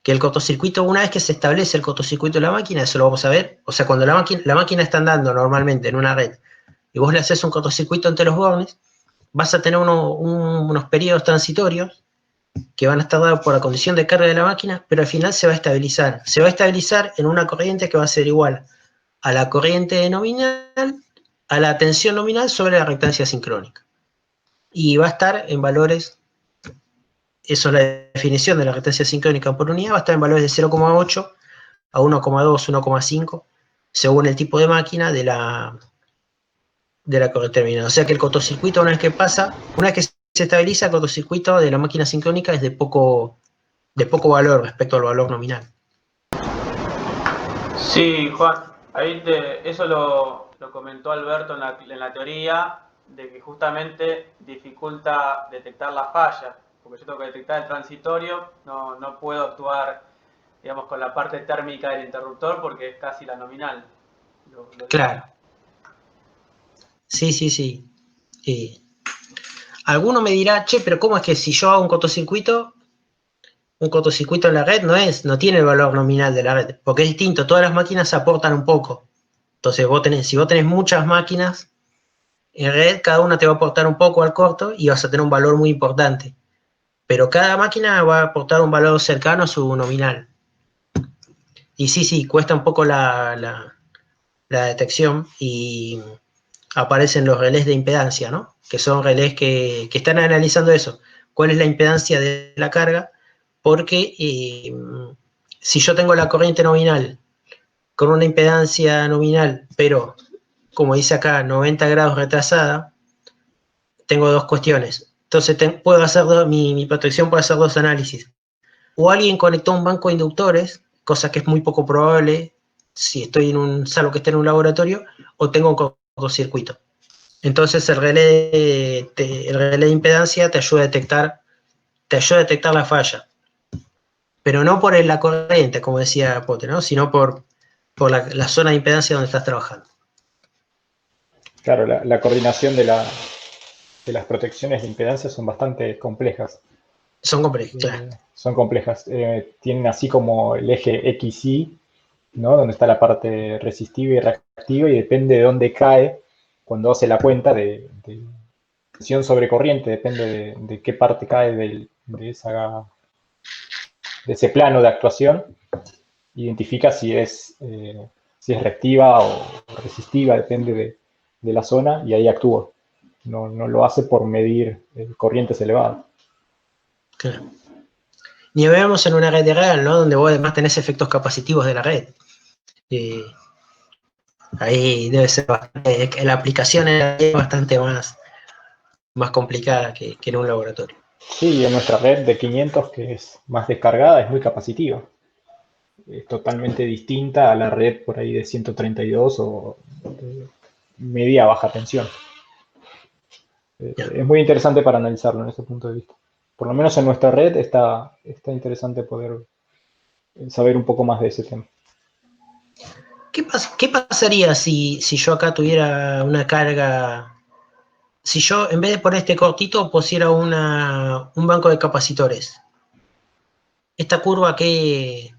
que el cortocircuito, una vez que se establece el cortocircuito de la máquina, eso lo vamos a ver. O sea, cuando la máquina está andando normalmente en una red y vos le haces un cortocircuito entre los bornes, vas a tener unos periodos transitorios que van a estar dados por la condición de carga de la máquina, pero al final se va a estabilizar. Se va a estabilizar en una corriente que va a ser igual a la corriente nominal, a la tensión nominal sobre la reactancia sincrónica. Y va a estar en valores, eso es la definición de la reactancia sincrónica por unidad, va a estar en valores de 0,8 a 1,2, 1,5, según el tipo de máquina de la corriente nominal. O sea que el cortocircuito, una vez que se estabiliza, el cortocircuito de la máquina sincrónica es de poco valor respecto al valor nominal. Sí, Juan, eso lo comentó Alberto en la teoría, de que justamente dificulta detectar la falla, porque yo tengo que detectar el transitorio, no puedo actuar, digamos, con la parte térmica del interruptor porque es casi la nominal. Claro. Sí. Alguno me dirá, che, pero ¿cómo es que si yo hago un cortocircuito en la red no tiene el valor nominal de la red? Porque es distinto, todas las máquinas aportan un poco. Entonces, si vos tenés muchas máquinas en red, cada una te va a aportar un poco al corto y vas a tener un valor muy importante. Pero cada máquina va a aportar un valor cercano a su nominal. Y sí, cuesta un poco la detección y aparecen los relés de impedancia, ¿no? Que son relés que están analizando eso. ¿Cuál es la impedancia de la carga? Porque si yo tengo la corriente nominal con una impedancia nominal, pero como dice acá, 90 grados retrasada, tengo dos cuestiones. Entonces puedo hacer mi protección puede hacer dos análisis. O alguien conectó un banco de inductores, cosa que es muy poco probable si estoy salvo que esté en un laboratorio, o tengo un cortocircuito. Entonces el relé de impedancia te ayuda a detectar la falla. Pero no por la corriente, como decía Pote, ¿no? Sino por la zona de impedancia donde estás trabajando. Claro, la coordinación de las protecciones de impedancia son bastante complejas. Son complejos, claro. Son complejas. Tienen así como el eje XY, ¿no? Donde está la parte resistiva y reactiva, y depende de dónde cae cuando hace la cuenta de tensión sobre corriente, depende de qué parte cae de ese plano de actuación, identifica si es reactiva o resistiva, depende de la zona, y ahí actúa. No lo hace por medir corrientes elevadas. Claro. Ni vemos en una red real, ¿no? Donde vos además tenés efectos capacitivos de la red. Ahí debe ser la aplicación es bastante más complicada que en un laboratorio. Sí, en nuestra red de 500, que es más descargada, es muy capacitiva. Es totalmente distinta a la red por ahí de 132 o de media baja tensión. Es muy interesante para analizarlo en ese punto de vista. Por lo menos en nuestra red está interesante poder saber un poco más de ese tema. ¿Qué pasaría si yo acá tuviera una carga? Si yo, en vez de poner este cortito, pusiera un banco de capacitores. Esta curva si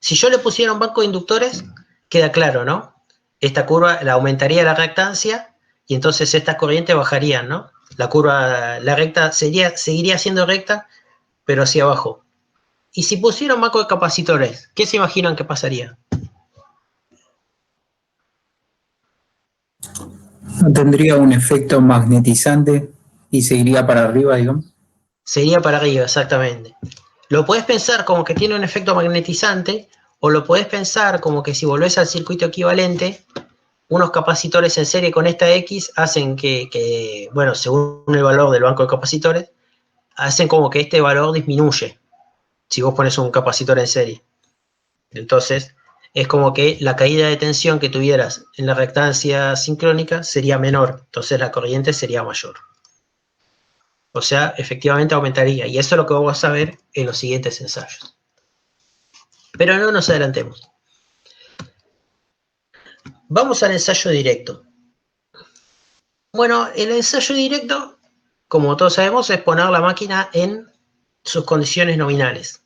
yo le pusiera un banco de inductores, queda claro, ¿no? Esta curva la aumentaría la reactancia y entonces estas corrientes bajarían, ¿no? La recta seguiría siendo recta, pero hacia abajo. Y si pusiera un banco de capacitores, ¿qué se imaginan que pasaría? ¿No tendría un efecto magnetizante y seguiría para arriba, digamos? Seguiría para arriba, exactamente. Lo podés pensar como que tiene un efecto magnetizante, o lo podés pensar como que si volvés al circuito equivalente, unos capacitores en serie con esta X hacen que, bueno, según el valor del banco de capacitores, hacen como que este valor disminuye si vos pones un capacitor en serie. Entonces, es como que la caída de tensión que tuvieras en la reactancia sincrónica sería menor, entonces la corriente sería mayor. O sea, efectivamente aumentaría, y eso es lo que vamos a ver en los siguientes ensayos. Pero no nos adelantemos. Vamos al ensayo directo. Bueno, el ensayo directo, como todos sabemos, es poner la máquina en sus condiciones nominales.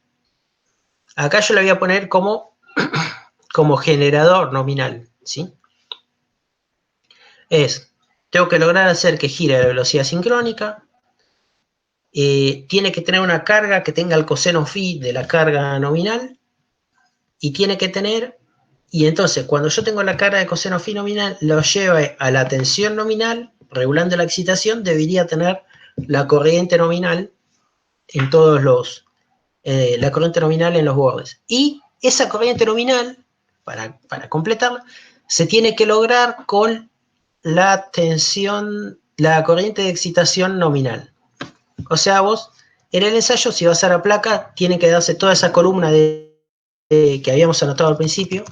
Acá yo la voy a poner como generador nominal, ¿sí? Tengo que lograr hacer que gire a la velocidad sincrónica, tiene que tener una carga que tenga el coseno phi de la carga nominal, y tiene que tener Y entonces, cuando yo tengo la carga de coseno phi nominal, lo lleve a la tensión nominal, regulando la excitación, debería tener la corriente nominal en todos los, la corriente nominal en los bordes. Y esa corriente nominal, para completarla, se tiene que lograr con la tensión, la corriente de excitación nominal. O sea, vos, en el ensayo, si vas a la placa, tiene que darse toda esa columna que habíamos anotado al principio.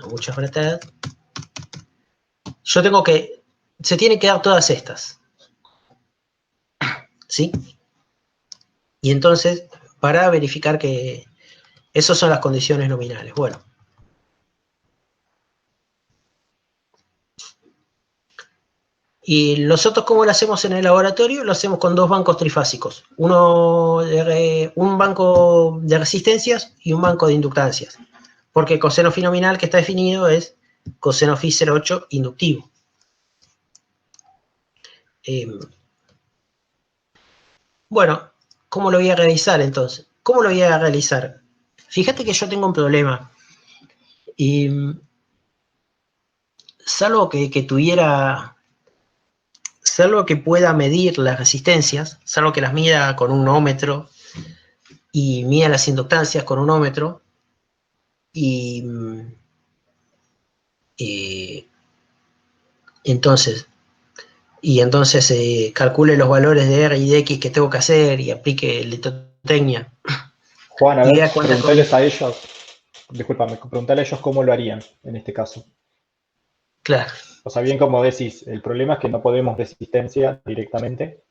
Muchas bretas. Yo tengo que, se tienen que dar todas estas. ¿Sí? Y entonces, para verificar que esas son las condiciones nominales. Bueno. Y nosotros, ¿cómo lo hacemos en el laboratorio? Lo hacemos con dos bancos trifásicos. Un banco de resistencias y un banco de inductancias. Porque el coseno phi nominal que está definido es coseno phi 0,8 inductivo. Bueno, ¿cómo lo voy a realizar entonces? ¿Cómo lo voy a realizar? Fíjate que yo tengo un problema. Salvo que pueda medir las resistencias, salvo que las mida con un ohmmetro y mida las inductancias con un ohmmetro, y entonces calcule los valores de R y de X que tengo que hacer y aplique electrotecnia. Juan, a Y ver, vea cuánta preguntarles corriente. a ellos, discúlpame, preguntarle a ellos cómo lo harían en este caso. Claro. O sea, bien como decís, el problema es que no podemos resistencia directamente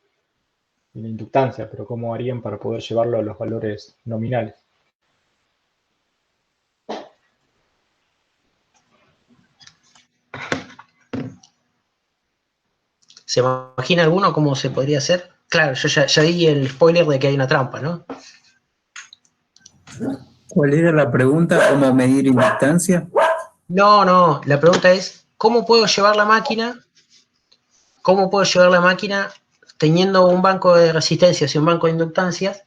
ni la inductancia, pero ¿cómo harían para poder llevarlo a los valores nominales? ¿Se imagina alguno cómo se podría hacer? Claro, yo ya di el spoiler de que hay una trampa, ¿no? ¿Cuál era la pregunta? ¿Cómo medir inductancia? No, la pregunta es, ¿cómo puedo llevar la máquina teniendo un banco de resistencias y un banco de inductancias?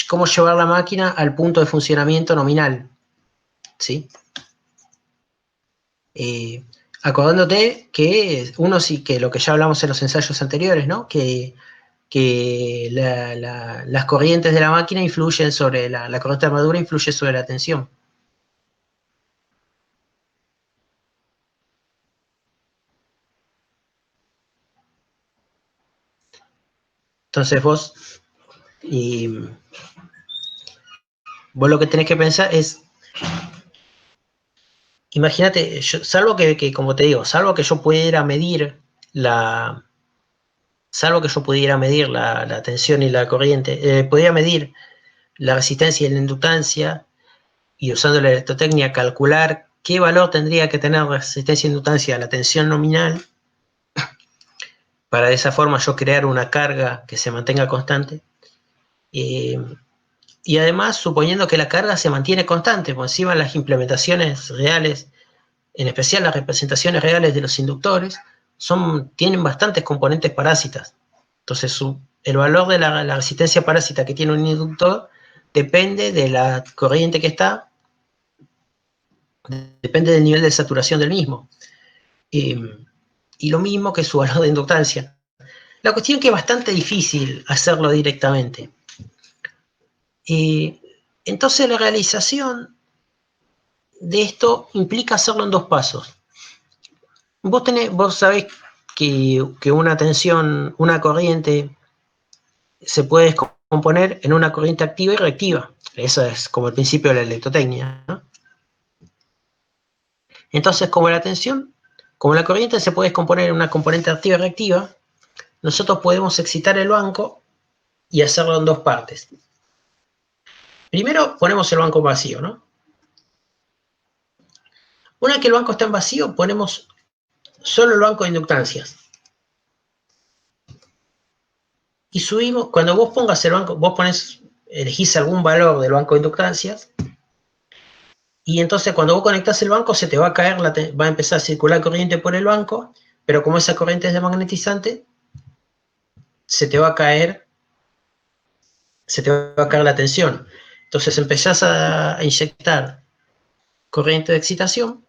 ¿Cómo llevar la máquina al punto de funcionamiento nominal? ¿Sí? Acordándote que uno sí, que lo que ya hablamos en los ensayos anteriores, ¿no? Que las corrientes de la máquina influyen sobre la corriente de armadura influye sobre la tensión. Entonces vos lo que tenés que pensar es, imagínate, salvo que, como te digo, salvo que yo pudiera medir la tensión y la corriente, podría medir la resistencia y la inductancia y usando la electrotecnia calcular qué valor tendría que tener resistencia e inductancia a la tensión nominal para de esa forma yo crear una carga que se mantenga constante. Y además, suponiendo que la carga se mantiene constante, por encima las implementaciones reales, en especial las representaciones reales de los inductores, tienen bastantes componentes parásitas. Entonces, el valor de la resistencia parásita que tiene un inductor depende de la corriente que está, depende del nivel de saturación del mismo. Y lo mismo que su valor de inductancia. La cuestión es que es bastante difícil hacerlo directamente. Entonces, la realización de esto implica hacerlo en dos pasos. Vos sabés que una tensión, una corriente, se puede descomponer en una corriente activa y reactiva. Eso es como el principio de la electrotecnia, ¿no? Entonces, como la corriente se puede descomponer en una componente activa y reactiva, nosotros podemos excitar el banco y hacerlo en dos partes. Primero ponemos el banco vacío, ¿no? Una vez que el banco está en vacío, ponemos solo el banco de inductancias. Y subimos, cuando vos pongas el banco, elegís algún valor del banco de inductancias, y entonces cuando vos conectás el banco se te va a caer, va a empezar a circular corriente por el banco, pero como esa corriente es desmagnetizante, se te va a caer la tensión. Entonces empezás a inyectar corriente de excitación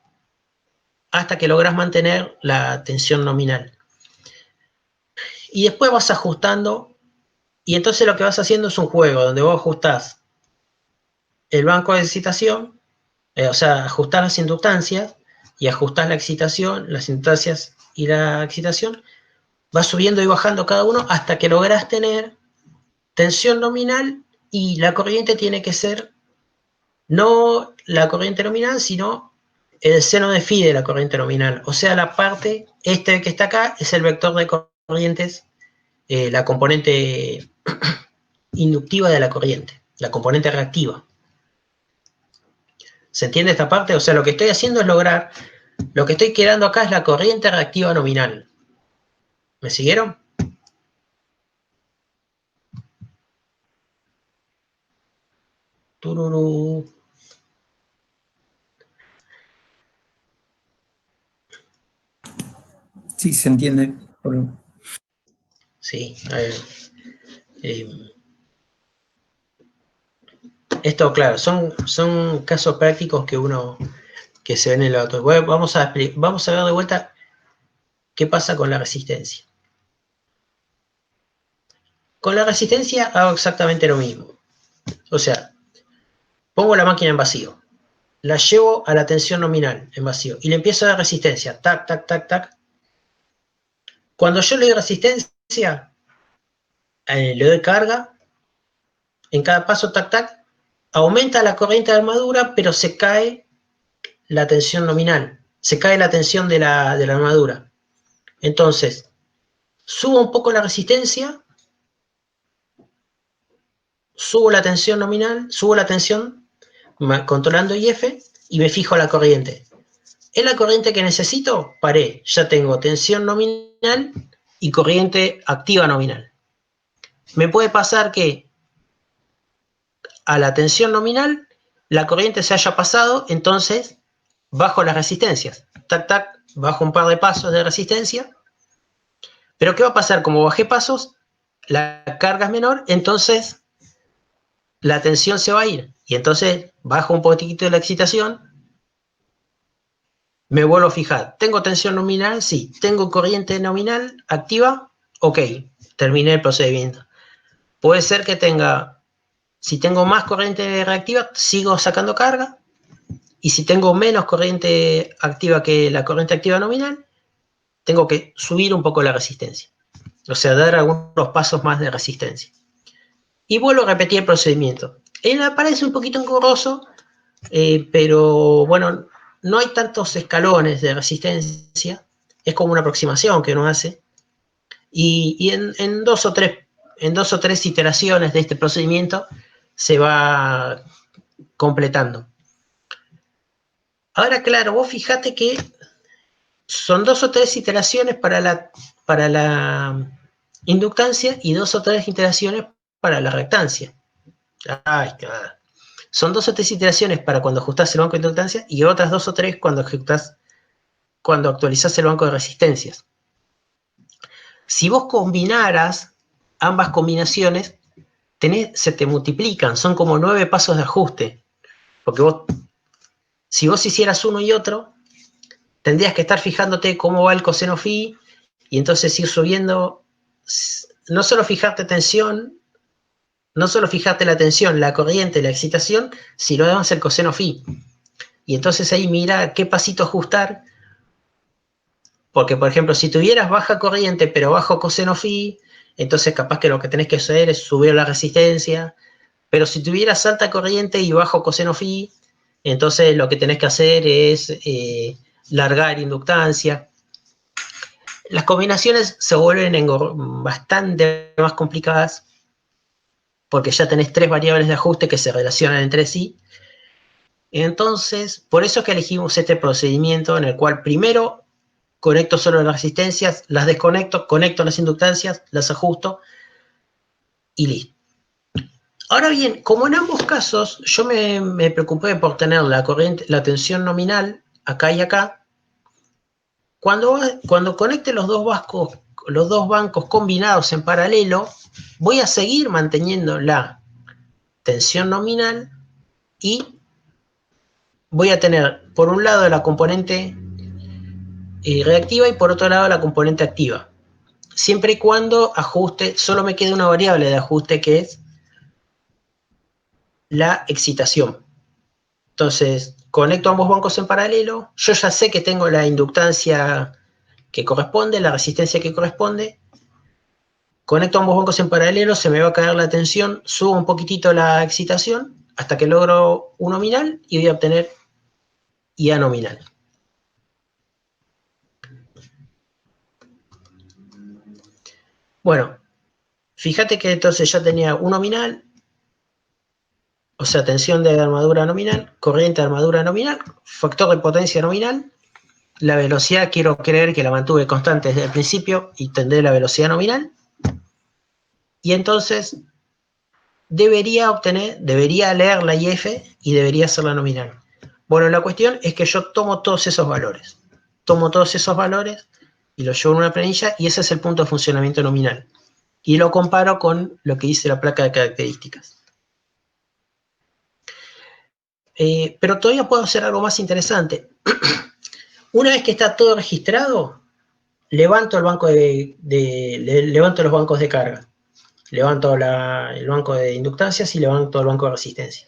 hasta que logras mantener la tensión nominal. Y después vas ajustando, y entonces lo que vas haciendo es un juego donde vos ajustás el banco de excitación, o sea, ajustás las inductancias y ajustás la excitación, las inductancias y la excitación, vas subiendo y bajando cada uno hasta que lográs tener tensión nominal, y la corriente tiene que ser no la corriente nominal, sino el seno de phi de la corriente nominal. O sea, la parte, que está acá, es el vector de corrientes, la componente inductiva de la corriente, la componente reactiva. ¿Se entiende esta parte? O sea, lo que estoy haciendo es lograr, lo que estoy creando acá es la corriente reactiva nominal. ¿Me siguieron? Tururú. Sí, se entiende. Sí, esto, claro, son casos prácticos que se ven en el auto. Bueno, vamos a ver de vuelta qué pasa con la resistencia. Con la resistencia hago exactamente lo mismo. O sea, pongo la máquina en vacío, la llevo a la tensión nominal en vacío y le empiezo a dar resistencia, tac, tac, tac, tac. Cuando yo le doy resistencia, le doy carga, en cada paso, tac, tac, aumenta la corriente de armadura, pero se cae la tensión nominal, se cae la tensión de la armadura. Entonces, subo un poco la resistencia, subo la tensión nominal, subo la tensión controlando IF y me fijo la corriente. ¿Es la corriente que necesito? Paré, ya tengo tensión nominal y corriente activa nominal. Me puede pasar que a la tensión nominal la corriente se haya pasado, entonces bajo las resistencias. Tac, tac, bajo un par de pasos de resistencia. Pero ¿qué va a pasar? Como bajé pasos, la carga es menor, entonces la tensión se va a ir. Y entonces bajo un poquito de la excitación, me vuelvo a fijar. ¿Tengo tensión nominal? Sí. ¿Tengo corriente nominal activa? Ok, terminé el procedimiento. Puede ser que tenga, si tengo más corriente reactiva, sigo sacando carga. Y si tengo menos corriente activa que la corriente activa nominal, tengo que subir un poco la resistencia. O sea, dar algunos pasos más de resistencia. Y vuelvo a repetir el procedimiento. Parece un poquito engorroso, pero bueno, no hay tantos escalones de resistencia. Es como una aproximación que uno hace. Y en dos o tres iteraciones de este procedimiento se va completando. Ahora, claro, vos fijate que son 2 o 3 iteraciones para la inductancia y 2 o 3 iteraciones para la reactancia. Ay, claro. Son 2 o 3 iteraciones para cuando ajustás el banco de inductancia y otras 2 o 3 cuando actualizás el banco de resistencias. Si vos combinaras ambas combinaciones, se te multiplican, son como 9 pasos de ajuste. Porque si vos hicieras uno y otro, tendrías que estar fijándote cómo va el coseno phi y entonces ir subiendo, no solo fijarte tensión, no solo fijarte la tensión, la corriente, la excitación, sino además el coseno phi. Y entonces ahí mira qué pasito ajustar, porque por ejemplo, si tuvieras baja corriente pero bajo coseno phi, entonces capaz que lo que tenés que hacer es subir la resistencia, pero si tuvieras alta corriente y bajo coseno phi, entonces lo que tenés que hacer es largar inductancia. Las combinaciones se vuelven bastante más complicadas porque ya tenés 3 variables de ajuste que se relacionan entre sí. Entonces, por eso es que elegimos este procedimiento en el cual primero conecto solo las resistencias, las desconecto, conecto las inductancias, las ajusto y listo. Ahora bien, como en ambos casos yo me preocupé por tener la tensión nominal acá y acá, cuando conecte los dos bancos combinados en paralelo, voy a seguir manteniendo la tensión nominal y voy a tener por un lado la componente reactiva y por otro lado la componente activa. Siempre y cuando ajuste, solo me queda una variable de ajuste que es la excitación. Entonces, conecto ambos bancos en paralelo, yo ya sé que tengo la inductancia que corresponde, la resistencia que corresponde, conecto ambos bancos en paralelo, se me va a caer la tensión, subo un poquitito la excitación hasta que logro U nominal y voy a obtener IA nominal. Bueno, fíjate que entonces ya tenía U nominal, o sea, tensión de armadura nominal, corriente de armadura nominal, factor de potencia nominal, la velocidad quiero creer que la mantuve constante desde el principio y tendré la velocidad nominal, y entonces debería leer la IF y debería ser la nominal. Bueno, la cuestión es que yo tomo todos esos valores y los llevo en una planilla y ese es el punto de funcionamiento nominal. Y lo comparo con lo que dice la placa de características. Pero todavía puedo hacer algo más interesante. Una vez que está todo registrado, levanto el banco levanto los bancos de carga. Levanto el banco de inductancias y levanto el banco de resistencia.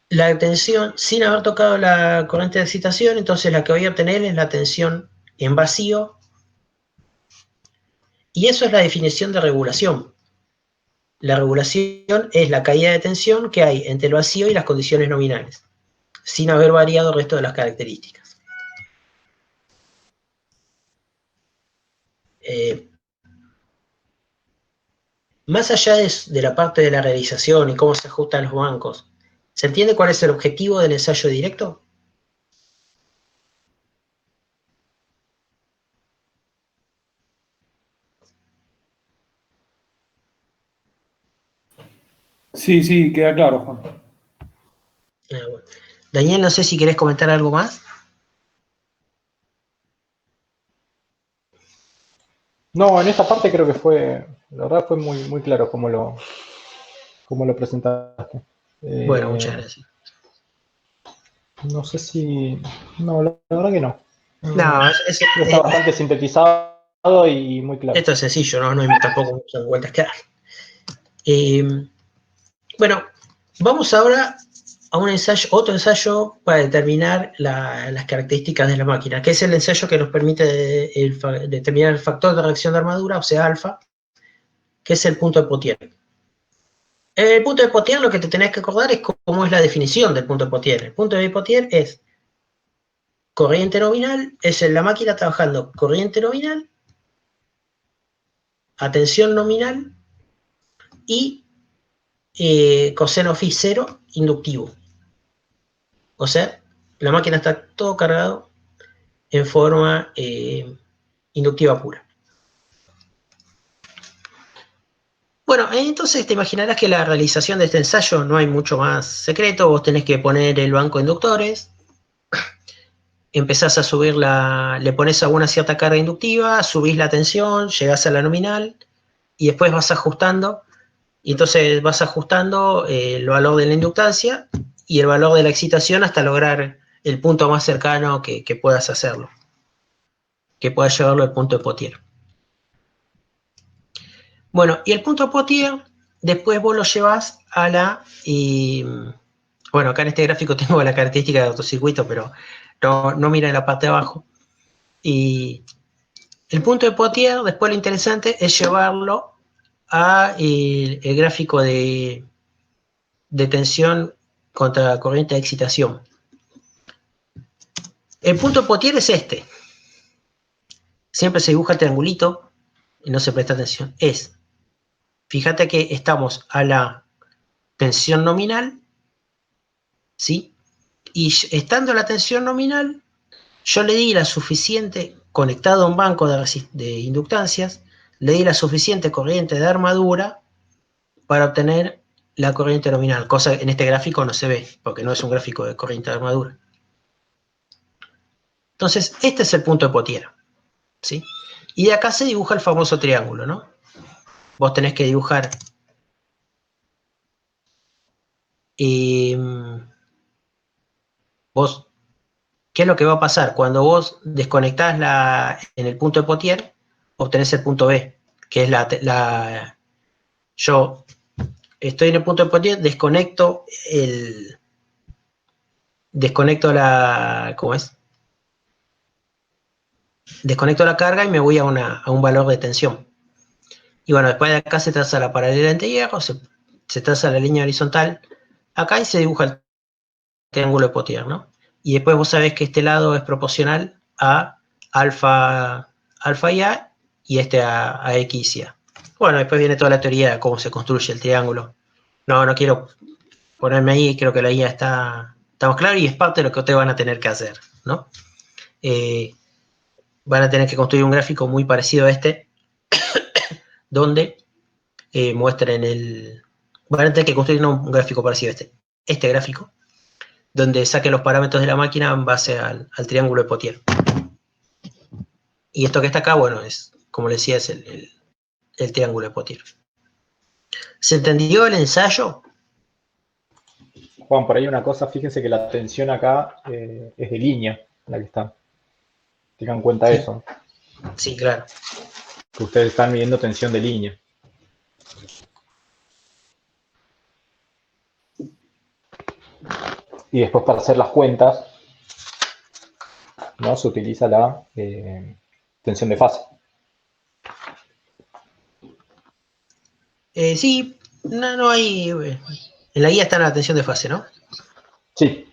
La tensión, sin haber tocado la corriente de excitación, entonces la que voy a obtener es la tensión en vacío. Y eso es la definición de regulación. La regulación es la caída de tensión que hay entre el vacío y las condiciones nominales, sin haber variado el resto de las características. Más allá de la parte de la realización y cómo se ajustan los bancos, ¿se entiende cuál es el objetivo del ensayo directo? Sí, sí, queda claro, Juan. Bueno. Daniel, no sé si querés comentar algo más. No, en esta parte creo que la verdad fue muy, muy claro cómo lo presentaste. Bueno, muchas gracias. No sé si... No, la verdad que no. No, Está bastante sintetizado y muy claro. Esto es sencillo, no hay tampoco muchas vueltas que dar. Bueno, vamos ahora a otro ensayo para determinar las características de la máquina, que es el ensayo que nos permite determinar el factor de reacción de armadura, o sea, alfa, que es el punto de Potier. El punto de Potier, lo que te tenés que acordar es cómo es la definición del punto de Potier. El punto de Potier es corriente nominal, es la máquina trabajando corriente nominal, a tensión nominal y coseno phi 0 inductivo. O sea, la máquina está todo cargado en forma inductiva pura. Bueno, entonces te imaginarás que la realización de este ensayo no hay mucho más secreto. Vos tenés que poner el banco de inductores, empezás a subir le pones alguna cierta carga inductiva, subís la tensión, llegás a la nominal y después vas ajustando. Y entonces vas ajustando el valor de la inductancia y el valor de la excitación hasta lograr el punto más cercano que puedas hacerlo, que puedas llevarlo al punto de Potier. Bueno, y el punto de Potier, después vos lo llevas a bueno, acá en este gráfico tengo la característica de autocircuito, pero no mira en la parte de abajo. Y el punto de Potier, después lo interesante es llevarlo a el gráfico de tensión contra corriente de excitación. El punto de Potier es este. Siempre se dibuja el triangulito y no se presta atención. Fíjate que estamos a la tensión nominal, ¿sí? Y estando a la tensión nominal, yo le di la suficiente, conectado a un banco de inductancias, le di la suficiente corriente de armadura para obtener la corriente nominal, cosa que en este gráfico no se ve, porque no es un gráfico de corriente de armadura. Entonces, este es el punto de Potier, ¿sí? Y de acá se dibuja el famoso triángulo, ¿no? Vos tenés que dibujar vos, ¿qué es lo que va a pasar? Cuando vos desconectás en el punto de Potier, obtenés el punto B, que es yo estoy en el punto de Potier, desconecto ¿cómo es? Desconecto la carga y me voy a un valor de tensión. Y bueno, después de acá se traza la paralela entre hierro, se traza la línea horizontal acá y se dibuja el triángulo de Potier, ¿no? Y después vos sabés que este lado es proporcional a alfa y A, y este a X y A. Bueno, después viene toda la teoría de cómo se construye el triángulo. No quiero ponerme ahí, creo que la guía estamos claros y es parte de lo que ustedes van a tener que hacer, ¿no? Van a tener que construir un gráfico muy parecido a este, donde muestren van a tener que construir un gráfico parecido a este gráfico, donde saquen los parámetros de la máquina en base al triángulo de Potier. Y esto que está acá, bueno, es, como les decía, es el triángulo de Potier. ¿Se entendió el ensayo? Juan, por ahí una cosa, fíjense que la tensión acá es de línea, la que está. Tengan en cuenta eso, Sí, claro. que ustedes están midiendo tensión de línea. Y después para hacer las cuentas, ¿no? Se utiliza la tensión de fase. Sí, no hay... en la guía está la tensión de fase, ¿no? Sí,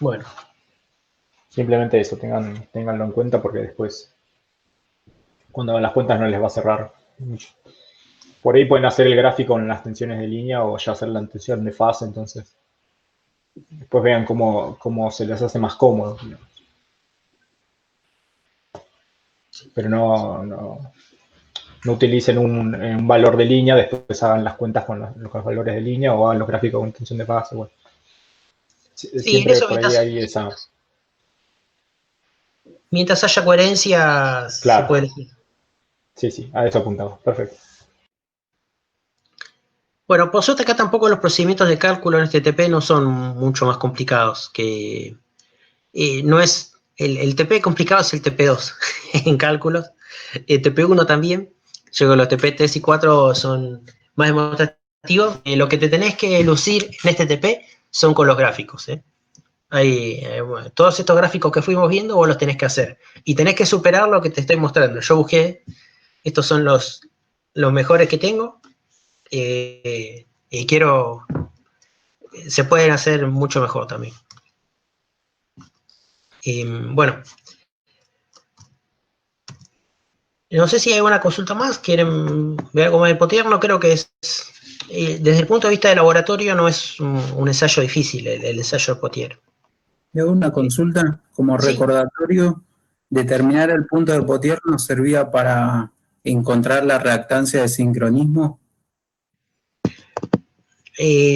Bueno. simplemente eso, ténganlo en cuenta porque después, cuando hagan las cuentas, no les va a cerrar mucho. Por ahí pueden hacer el gráfico con las tensiones de línea o ya hacer la tensión de fase, entonces después vean cómo se les hace más cómodo. Pero no utilicen un valor de línea, después hagan las cuentas con los valores de línea o hagan los gráficos con tensión de fase. Bueno. Siempre eso por ahí hay esa... Mientras haya coherencia, se Claro. puede elegir. Sí, a eso apuntamos. Perfecto. Bueno, por suerte acá tampoco los procedimientos de cálculo en este TP no son mucho más complicados que... no es... El TP complicado es el TP2 en cálculos. El TP1 también. Yo creo que los TP3 y 4 son más demostrativos. Lo que te tenés que lucir en este TP son con los gráficos. Bueno, todos estos gráficos que fuimos viendo vos los tenés que hacer. Y tenés que superar lo que te estoy mostrando. Yo busqué, estos son los mejores que tengo. Y se pueden hacer mucho mejor también. Bueno, no sé si hay alguna consulta más. ¿Quieren ver algo más del Potier? No creo que es... desde el punto de vista de laboratorio no es un ensayo difícil el ensayo de Potier. Le hago una consulta como Sí. recordatorio. Determinar el punto de Potier nos servía para encontrar la reactancia de sincronismo.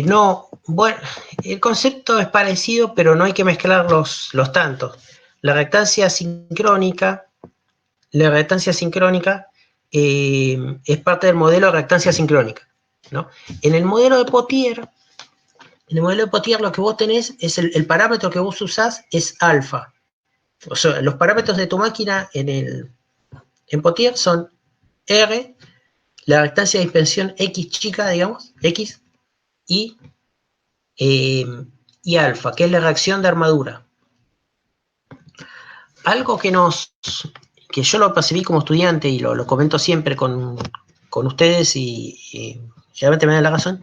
No, bueno, el concepto es parecido, pero no hay que mezclar los tantos. La reactancia sincrónica es parte del modelo de reactancia sincrónica, ¿no? En el modelo de Potier, lo que vos tenés es el parámetro que vos usás es alfa. O sea, los parámetros de tu máquina en Potier son R, la reactancia de dispersión X chica, digamos, X, y alfa, que es la reacción de armadura. Algo que yo lo percibí como estudiante y lo comento siempre con ustedes y realmente me dan la razón.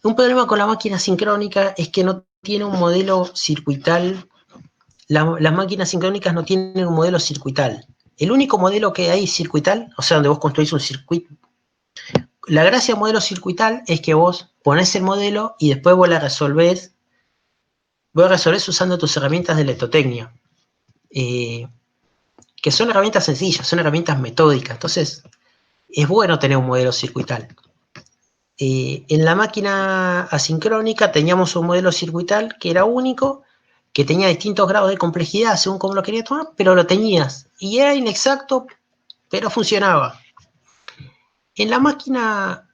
Un problema con la máquina sincrónica es que no tiene un modelo circuital. Las máquinas sincrónicas no tienen un modelo circuital. El único modelo que hay circuital, o sea, donde vos construís un circuito, la gracia del modelo circuital es que vos ponés el modelo y después vos la resolvés. Vos resolvés usando tus herramientas de electrotecnia. Que son herramientas sencillas, son herramientas metódicas. Entonces, es bueno tener un modelo circuital. En la máquina asincrónica teníamos un modelo circuital que era único, que tenía distintos grados de complejidad según cómo lo querías tomar, pero lo tenías. Y era inexacto, pero funcionaba. En la máquina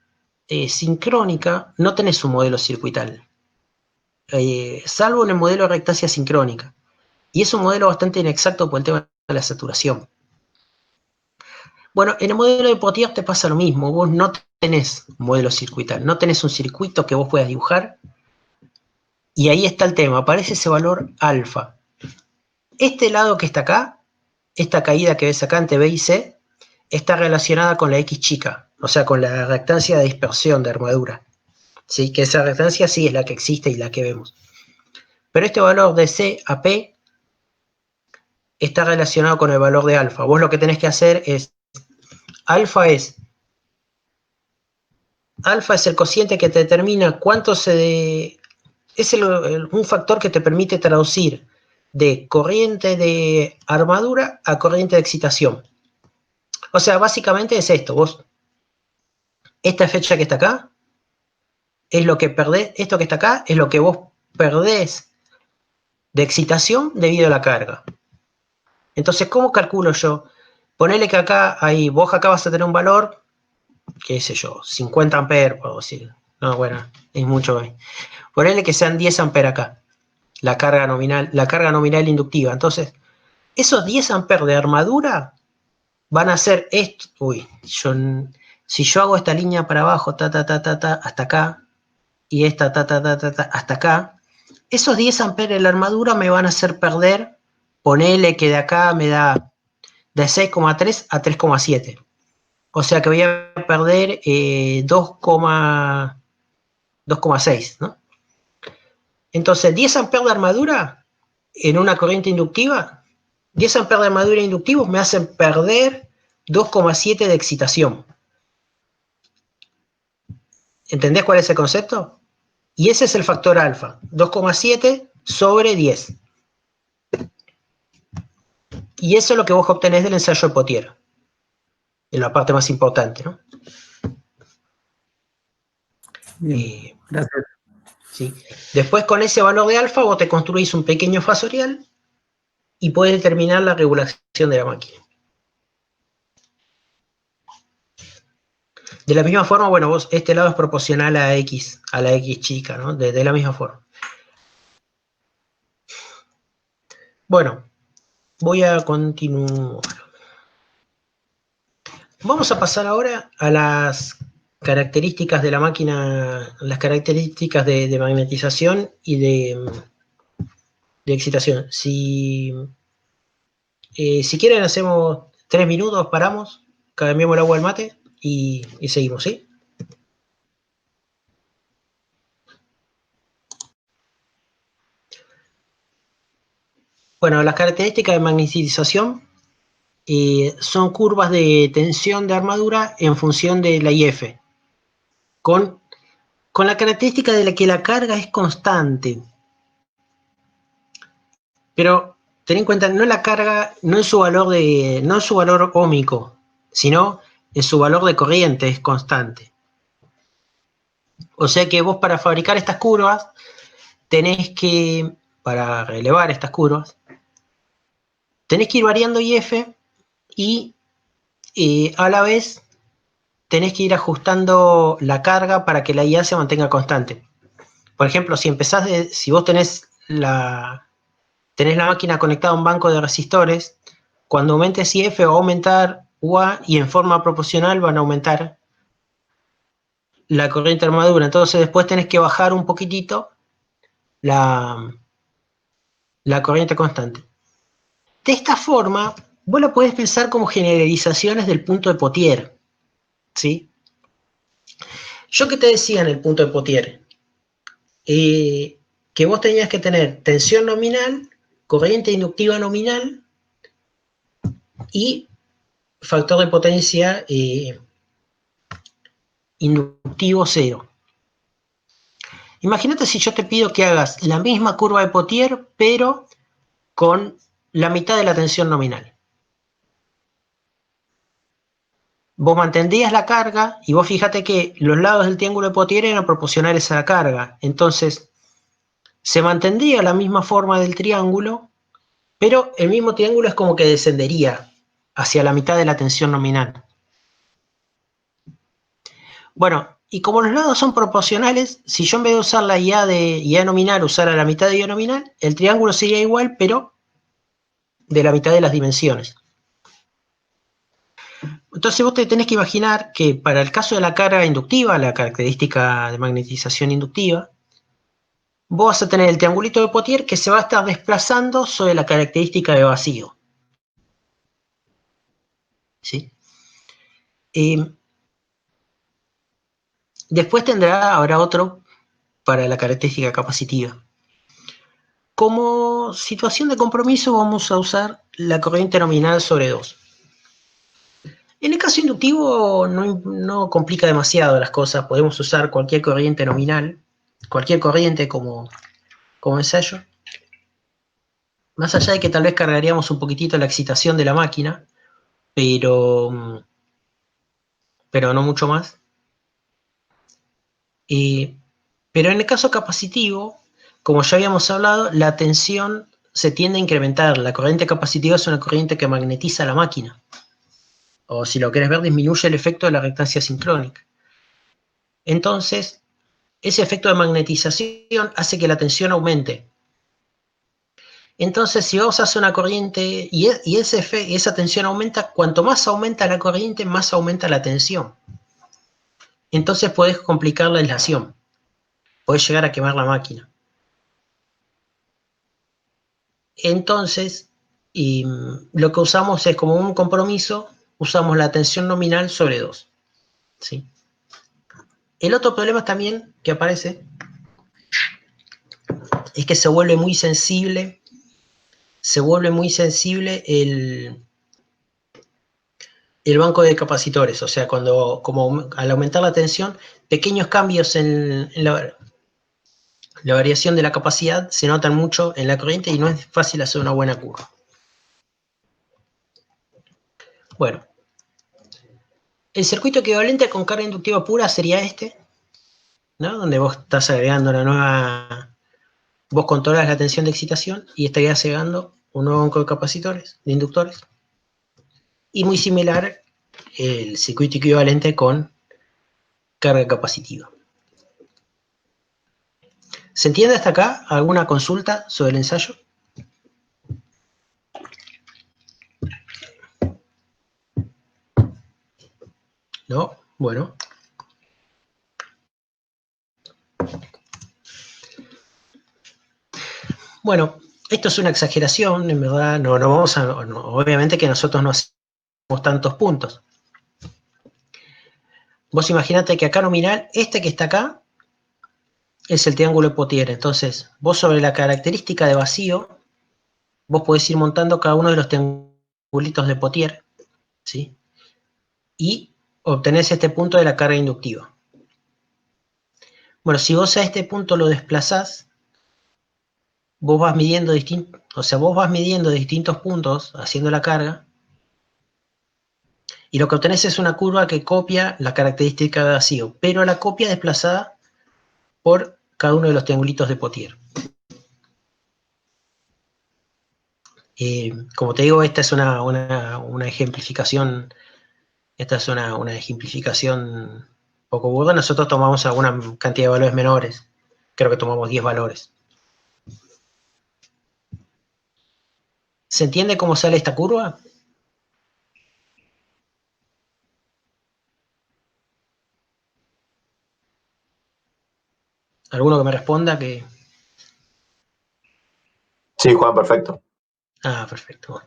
sincrónica no tenés un modelo circuital. salvo en el modelo de reactancia sincrónica. Y es un modelo bastante inexacto por el tema de la saturación. Bueno, en el modelo de Potier te pasa lo mismo. Vos no tenés un modelo circuital, no tenés un circuito que vos puedas dibujar. Y ahí está el tema, aparece ese valor alfa. Este lado que está acá, esta caída que ves acá entre B y C, está relacionada con la X chica, o sea, con la reactancia de dispersión de armadura. ¿Sí? Que esa reactancia sí es la que existe y la que vemos. Pero este valor de C a P está relacionado con el valor de alfa. Vos lo que tenés que hacer es, alfa es el cociente que te determina cuánto es un factor que te permite traducir de corriente de armadura a corriente de excitación. O sea, básicamente es esto. Vos, esta fecha que está acá, es lo que perdés, esto que está acá, es lo que vos perdés de excitación debido a la carga. Entonces, ¿cómo calculo yo? Ponele que acá, vos acá vas a tener un valor, qué sé yo, 50 amperes, puedo decir. No, bueno, es mucho. Ponele que sean 10 amperes acá, la carga nominal inductiva. Entonces, esos 10 amperes de armadura van a ser esto. Si yo hago esta línea para abajo, hasta acá, y esta, hasta acá, esos 10 amperes de la armadura me van a hacer perder, ponele que de acá me da de 6,3 a 3,7. O sea que voy a perder 2,6, ¿no? Entonces, 10 amperes de armadura en una corriente inductiva, 10 amperes de armadura inductivos me hacen perder 2,7 de excitación. ¿Entendés cuál es el concepto? Y ese es el factor alfa, 2,7 sobre 10. Y eso es lo que vos obtenés del ensayo de Potier, en la parte más importante, ¿no? Bien, gracias. ¿Sí? Después, con ese valor de alfa, vos te construís un pequeño fasorial y podés determinar la regulación de la máquina. De la misma forma, bueno, vos, este lado es proporcional a la X chica, ¿no? De la misma forma. Bueno, voy a continuar. Vamos a pasar ahora a las características de la máquina, las características de magnetización y de excitación. Si quieren hacemos 3 minutos, paramos, cambiamos el agua al mate y seguimos, ¿sí? Bueno, las características de magnetización son curvas de tensión de armadura en función de la IF, con la característica de que la carga es constante. Pero ten en cuenta, no la carga, no en su valor óhmico, sino en su valor de corriente es constante. O sea que vos para fabricar estas curvas para relevar estas curvas, tenés que ir variando IF y a la vez tenés que ir ajustando la carga para que la IA se mantenga constante. Por ejemplo, si vos tenés la máquina conectada a un banco de resistores, cuando aumentes IF va a aumentar UA y en forma proporcional van a aumentar la corriente de armadura. Entonces después tenés que bajar un poquitito la corriente constante. De esta forma, vos la podés pensar como generalizaciones del punto de Potier, ¿sí? Yo que te decía en el punto de Potier, que vos tenías que tener tensión nominal, corriente inductiva nominal y factor de potencia inductivo 0. Imagínate si yo te pido que hagas la misma curva de Potier, pero con la mitad de la tensión nominal. Vos mantendrías la carga y vos fíjate que los lados del triángulo de Potier eran proporcionales a la carga. Entonces, se mantendría la misma forma del triángulo, pero el mismo triángulo es como que descendería hacia la mitad de la tensión nominal. Bueno, y como los lados son proporcionales, si yo en vez de usar la IA nominal usara la mitad de IA nominal, el triángulo sería igual, pero de la mitad de las dimensiones. Entonces vos te tenés que imaginar que para el caso de la carga inductiva, la característica de magnetización inductiva, vos vas a tener el triangulito de Potier que se va a estar desplazando sobre la característica de vacío. ¿Sí? Después habrá otro para la característica capacitiva. Como situación de compromiso vamos a usar la corriente nominal sobre 2. En el caso inductivo no complica demasiado las cosas, podemos usar cualquier corriente nominal, cualquier corriente como ensayo. Más allá de que tal vez cargaríamos un poquitito la excitación de la máquina, pero no mucho más. Pero en el caso capacitivo, como ya habíamos hablado, la tensión se tiende a incrementar. La corriente capacitiva es una corriente que magnetiza la máquina. O si lo querés ver, disminuye el efecto de la reactancia sincrónica. Entonces, ese efecto de magnetización hace que la tensión aumente. Entonces, si vos haces una corriente y esa tensión aumenta, cuanto más aumenta la corriente, más aumenta la tensión. Entonces podés complicar la aislación. Podés llegar a quemar la máquina. Entonces, lo que usamos es como un compromiso, usamos la tensión nominal sobre 2. ¿Sí? El otro problema también que aparece es que se vuelve muy sensible el banco de capacitores. O sea, al aumentar la tensión, pequeños cambios en la variación de la capacidad se notan mucho en la corriente y no es fácil hacer una buena curva. Bueno, el circuito equivalente con carga inductiva pura sería este, ¿no? Donde vos estás agregando vos controlas la tensión de excitación y estarías agregando un nuevo banco de capacitores, de inductores. Y muy similar el circuito equivalente con carga capacitiva. ¿Se entiende hasta acá? ¿Alguna consulta sobre el ensayo? ¿No? Bueno. Bueno, esto es una exageración, en verdad, obviamente que nosotros no hacemos tantos puntos. Vos imaginate que acá nominal, este que está acá, es el triángulo de Potier. Entonces, vos sobre la característica de vacío, vos podés ir montando cada uno de los triangulitos de Potier, ¿sí? Y obtenés este punto de la carga inductiva. Bueno, si vos a este punto lo desplazás, vos vas midiendo distintos puntos haciendo la carga, y lo que obtenés es una curva que copia la característica de vacío, pero la copia desplazada por cada uno de los triangulitos de Potier. Como te digo, esta es una ejemplificación. Esta es una ejemplificación poco burda. Nosotros tomamos alguna cantidad de valores menores. Creo que tomamos 10 valores. ¿Se entiende cómo sale esta curva? ¿Alguno que me responda que...? Sí, Juan, perfecto. Ah, perfecto.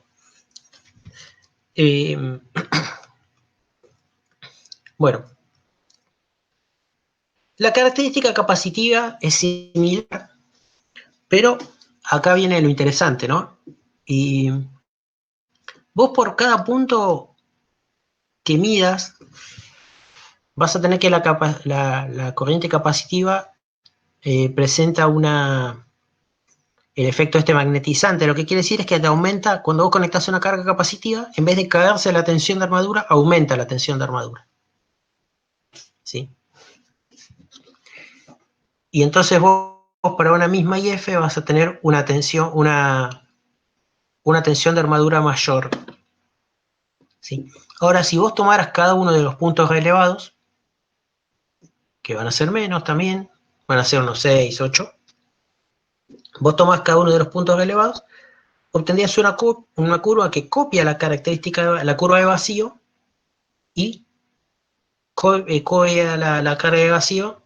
Bueno. La característica capacitiva es similar, pero acá viene lo interesante, ¿no? Y vos por cada punto que midas, vas a tener que la corriente capacitiva presenta el efecto este magnetizante. Lo que quiere decir es que te aumenta, cuando vos conectás una carga capacitiva, en vez de caerse la tensión de armadura, aumenta la tensión de armadura. ¿Sí? Y entonces vos para una misma IF vas a tener una tensión de armadura mayor. ¿Sí? Ahora, si vos tomaras cada uno de los puntos relevados, que van a ser menos también, van a ser unos 6, 8. Vos tomás cada uno de los puntos relevados, obtendrías una curva que copia la característica, la curva de vacío, y copia la carga de vacío,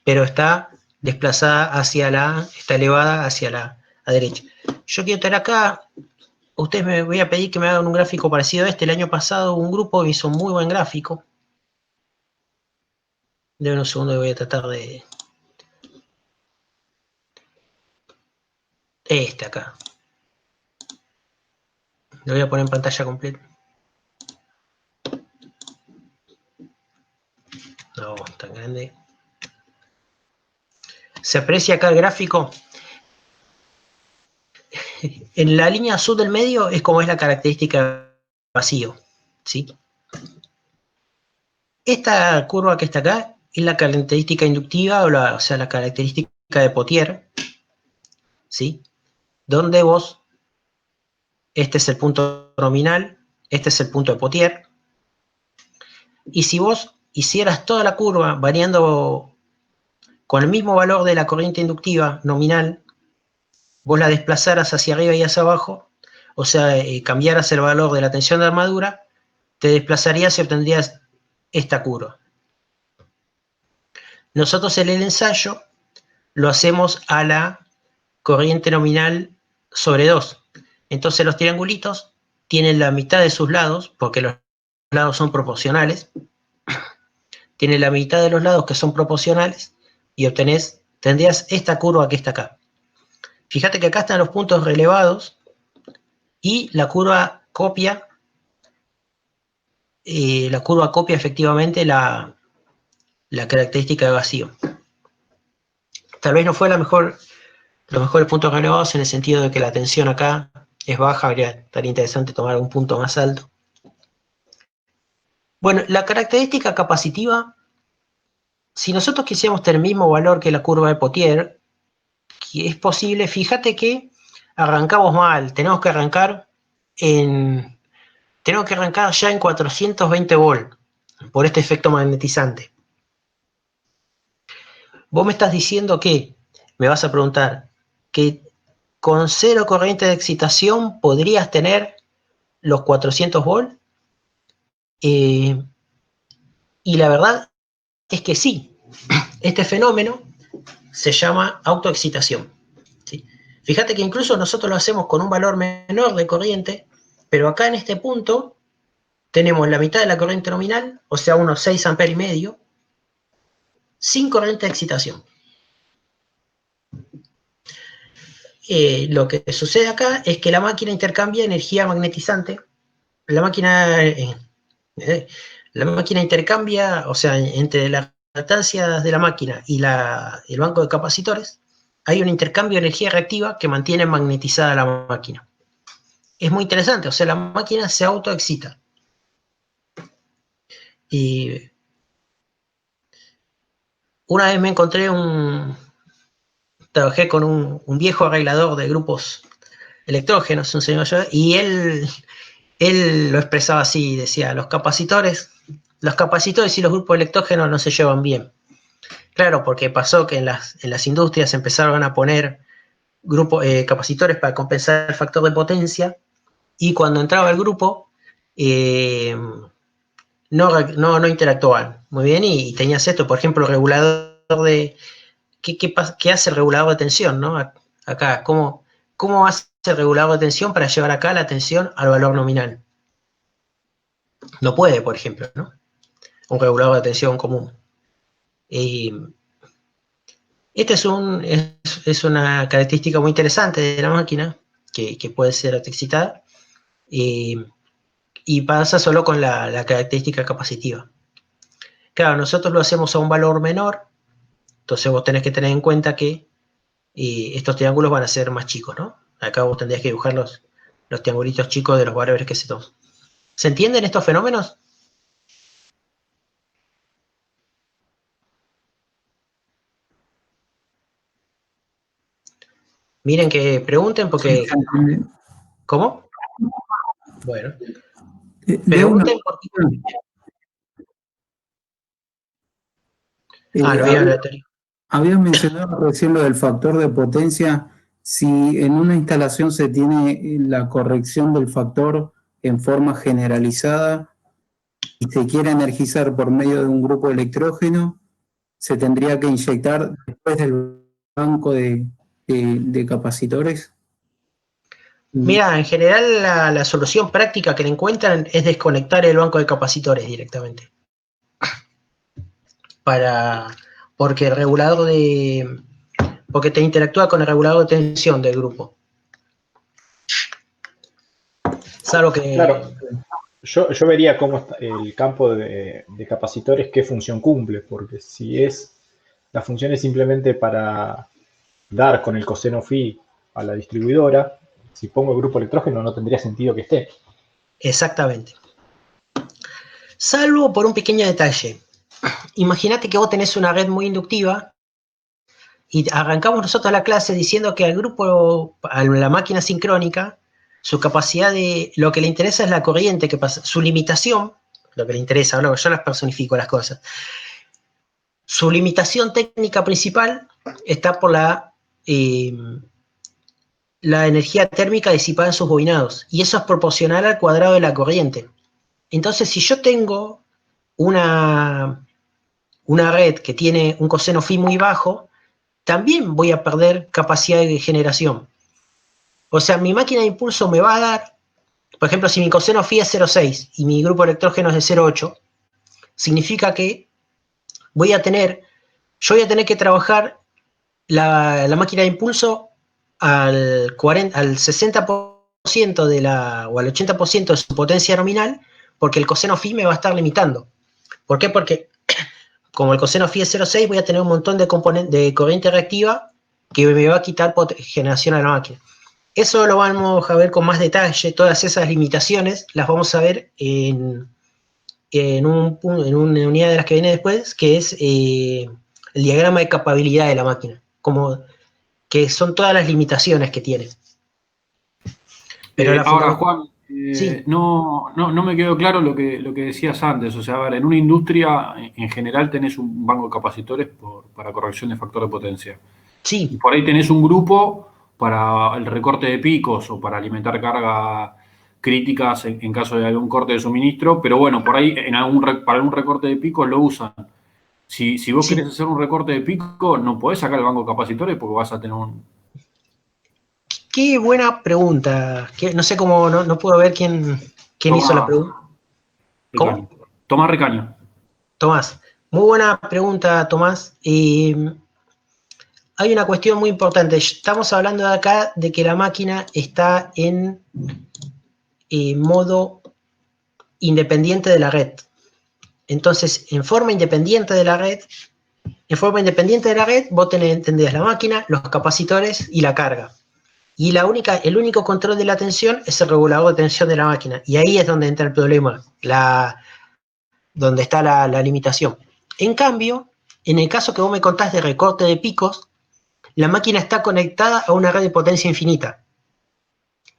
pero está desplazada está elevada hacia la derecha. Yo quiero tener acá, ustedes me voy a pedir que me hagan un gráfico parecido a este. El año pasado un grupo hizo un muy buen gráfico. Denme un segundo y voy a tratar de... Este acá. Lo voy a poner en pantalla completa. No, tan grande. ¿Se aprecia acá el gráfico? En la línea azul del medio es como es la característica vacío, ¿sí? Esta curva que está acá es la característica inductiva, o sea, la característica de Pottier, ¿sí? Donde vos, este es el punto nominal, este es el punto de Pottier, y si vos hicieras toda la curva variando con el mismo valor de la corriente inductiva nominal, vos la desplazaras hacia arriba y hacia abajo, o sea, cambiaras el valor de la tensión de armadura, te desplazarías y obtendrías esta curva. Nosotros en el ensayo lo hacemos a la corriente nominal sobre 2. Entonces los triangulitos tienen la mitad de sus lados, porque los lados son proporcionales, tienen la mitad de los lados que son proporcionales, y tendrías esta curva que está acá. Fíjate que acá están los puntos relevados, y la curva copia efectivamente la característica de vacío. Tal vez no fue los mejores puntos relevados, en el sentido de que la tensión acá es baja. Estaría interesante tomar un punto más alto. Bueno, la característica capacitiva, si nosotros quisiéramos tener el mismo valor que la curva de Pottier, que es posible, fíjate que arrancamos mal. Tenemos que arrancar ya en 420 volt por este efecto magnetizante. Vos me estás diciendo que, me vas a preguntar, que con 0 corriente de excitación podrías tener los 400 volts. Y la verdad es que sí. Este fenómeno se llama autoexcitación, ¿sí? Fíjate que incluso nosotros lo hacemos con un valor menor de corriente, pero acá en este punto tenemos la mitad de la corriente nominal, o sea, unos 6 amperes y medio, sin corriente de excitación. Lo que sucede acá es que la máquina intercambia energía magnetizante. La máquina intercambia, o sea, entre las reactancias de la máquina y el banco de capacitores, hay un intercambio de energía reactiva que mantiene magnetizada la máquina. Es muy interesante, o sea, la máquina se autoexcita. Y una vez me encontré trabajé con un viejo arreglador de grupos electrógenos, un señor mayor, y él lo expresaba así, decía: los capacitores y los grupos electrógenos no se llevan bien. Claro, porque pasó que en las industrias empezaron a poner capacitores para compensar el factor de potencia, y cuando entraba el grupo no interactuaban muy bien, y tenías esto, por ejemplo, el regulador de... ¿Qué hace el regulador de tensión, ¿no? Acá, ¿cómo hace el regulador de tensión para llevar acá la tensión al valor nominal? No puede, por ejemplo, ¿no? Un regulador de tensión común. Esta es una característica muy interesante de la máquina, que puede ser autoexcitada, y pasa solo con la característica capacitiva. Claro, nosotros lo hacemos a un valor menor, entonces vos tenés que tener en cuenta que estos triángulos van a ser más chicos, ¿no? Acá vos tendrías que dibujar los triangulitos chicos de los valores que se toman. ¿Se entienden estos fenómenos? Miren que pregunten, porque... ¿Cómo? Bueno. Pregunten por qué. No había una teoría. Habías mencionado recién lo del factor de potencia. Si en una instalación se tiene la corrección del factor en forma generalizada y se quiere energizar por medio de un grupo de electrógeno, se tendría que inyectar después del banco de capacitores. Mira, en general la solución práctica que le encuentran es desconectar el banco de capacitores directamente. Porque el regulador porque te interactúa con el regulador de tensión del grupo. Salvo que... Claro, yo vería cómo está el campo de capacitores, qué función cumple, porque si la función es simplemente para dar con el coseno phi a la distribuidora, si pongo el grupo electrógeno no tendría sentido que esté. Exactamente. Salvo por un pequeño detalle. Imagínate que vos tenés una red muy inductiva y arrancamos nosotros la clase diciendo que al grupo, a la máquina sincrónica, su capacidad lo que le interesa es la corriente que pasa, su limitación, lo que le interesa, yo las personifico las cosas. Su limitación técnica principal está por la energía térmica disipada en sus bobinados, y eso es proporcional al cuadrado de la corriente. Entonces, si yo tengo una red que tiene un coseno phi muy bajo, también voy a perder capacidad de generación. O sea, mi máquina de impulso me va a dar, por ejemplo, si mi coseno phi es 0,6 y mi grupo electrógeno es de 0,8, significa que yo voy a tener que trabajar la máquina de impulso al 60% o al 80% de su potencia nominal, porque el coseno phi me va a estar limitando. ¿Por qué? Porque como el coseno phi es 0,6, voy a tener un montón de corriente reactiva que me va a quitar generación a la máquina. Eso lo vamos a ver con más detalle, todas esas limitaciones las vamos a ver en una unidad de las que viene después, que es el diagrama de capabilidad de la máquina, que son todas las limitaciones que tiene. Pero ahora, Juan, sí. no me quedó claro lo que decías antes. O sea, a ver, en una industria en general tenés un banco de capacitores para corrección de factor de potencia. Sí. Y por ahí tenés un grupo para el recorte de picos o para alimentar cargas críticas en caso de algún corte de suministro, pero bueno, por ahí para algún recorte de picos lo usan. Si vos querés hacer un recorte de pico, no podés sacar el banco de capacitores porque vas a tener un... Qué buena pregunta. No sé cómo, no puedo ver quién hizo la pregunta. ¿Cómo? Tomás Ricaño. Tomás. Muy buena pregunta, Tomás. Hay una cuestión muy importante. Estamos hablando de acá de que la máquina está en modo independiente de la red. Entonces, en forma independiente de la red, vos entendés la máquina, los capacitores y la carga. Y el único control de la tensión es el regulador de tensión de la máquina. Y ahí es donde entra el problema, donde está la limitación. En cambio, en el caso que vos me contás de recorte de picos, la máquina está conectada a una red de potencia infinita.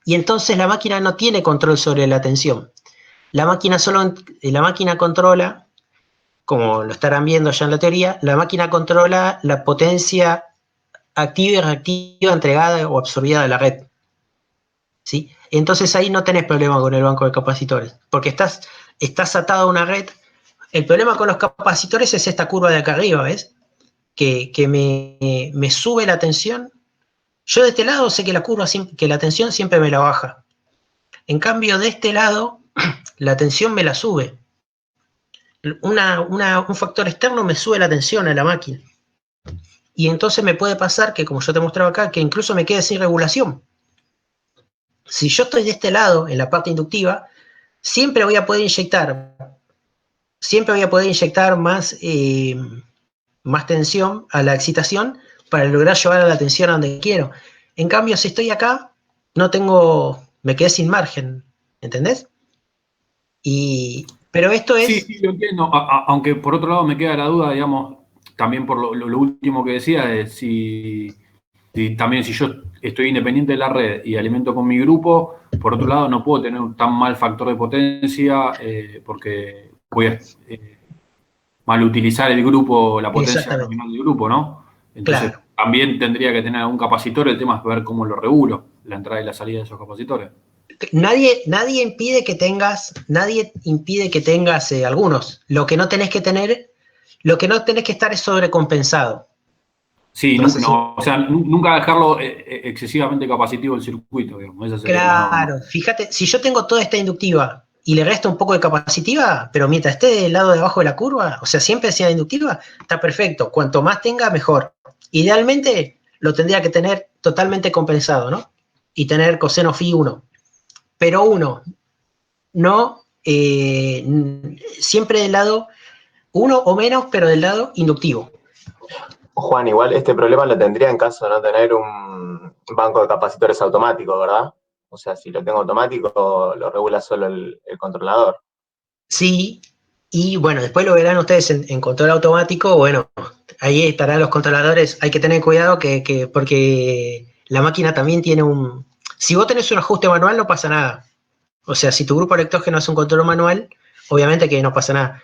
Y entonces la máquina no tiene control sobre la tensión. La máquina controla, como lo estarán viendo ya en la teoría, la máquina controla la potencia activa y reactiva entregada o absorbida de la red. ¿Sí? Entonces ahí no tenés problema con el banco de capacitores, porque estás atado a una red. El problema con los capacitores es esta curva de acá arriba, ¿ves? Que me sube la tensión. Yo de este lado sé que la tensión siempre me la baja. En cambio, de este lado, la tensión me la sube. Un factor externo me sube la tensión a la máquina. Y entonces me puede pasar que, como yo te mostraba acá, que incluso me quede sin regulación. Si yo estoy de este lado, en la parte inductiva, siempre voy a poder inyectar más tensión a la excitación para lograr llevar a la tensión a donde quiero. En cambio, si estoy acá, me quedé sin margen, ¿entendés? Pero esto es... Sí, lo entiendo, aunque por otro lado me queda la duda, digamos, también por lo último que decía, de si También si yo estoy independiente de la red y alimento con mi grupo, por otro lado no puedo tener un tan mal factor de potencia porque voy a mal utilizar el grupo, la potencia Exactamente. nominal del grupo, ¿no? Entonces Claro. también tendría que tener algún capacitor, el tema es ver cómo lo regulo, la entrada y la salida de esos capacitores. Nadie impide que tengas algunos. Lo que no tenés que estar es sobrecompensado. Sí, No sé si. o sea, nunca dejarlo excesivamente capacitivo el circuito, digamos, esa sería la norma. Claro, fíjate, si yo tengo toda esta inductiva y le resto un poco de capacitiva, pero mientras esté del lado de abajo de la curva, o sea, siempre sea inductiva, está perfecto. Cuanto más tenga, mejor. Idealmente lo tendría que tener totalmente compensado, ¿no? Y tener coseno phi 1. Pero 1, no siempre del lado 1 o menos, pero del lado inductivo. Juan, igual este problema lo tendría en caso de no tener un banco de capacitores automático, ¿verdad? O sea, si lo tengo automático, lo regula solo el controlador. Sí, y bueno, después lo verán ustedes en control automático. Bueno, ahí estarán los controladores. Hay que tener cuidado porque la máquina también tiene un. Si vos tenés un ajuste manual, no pasa nada. O sea, si tu grupo lectógeno es un control manual, obviamente que no pasa nada.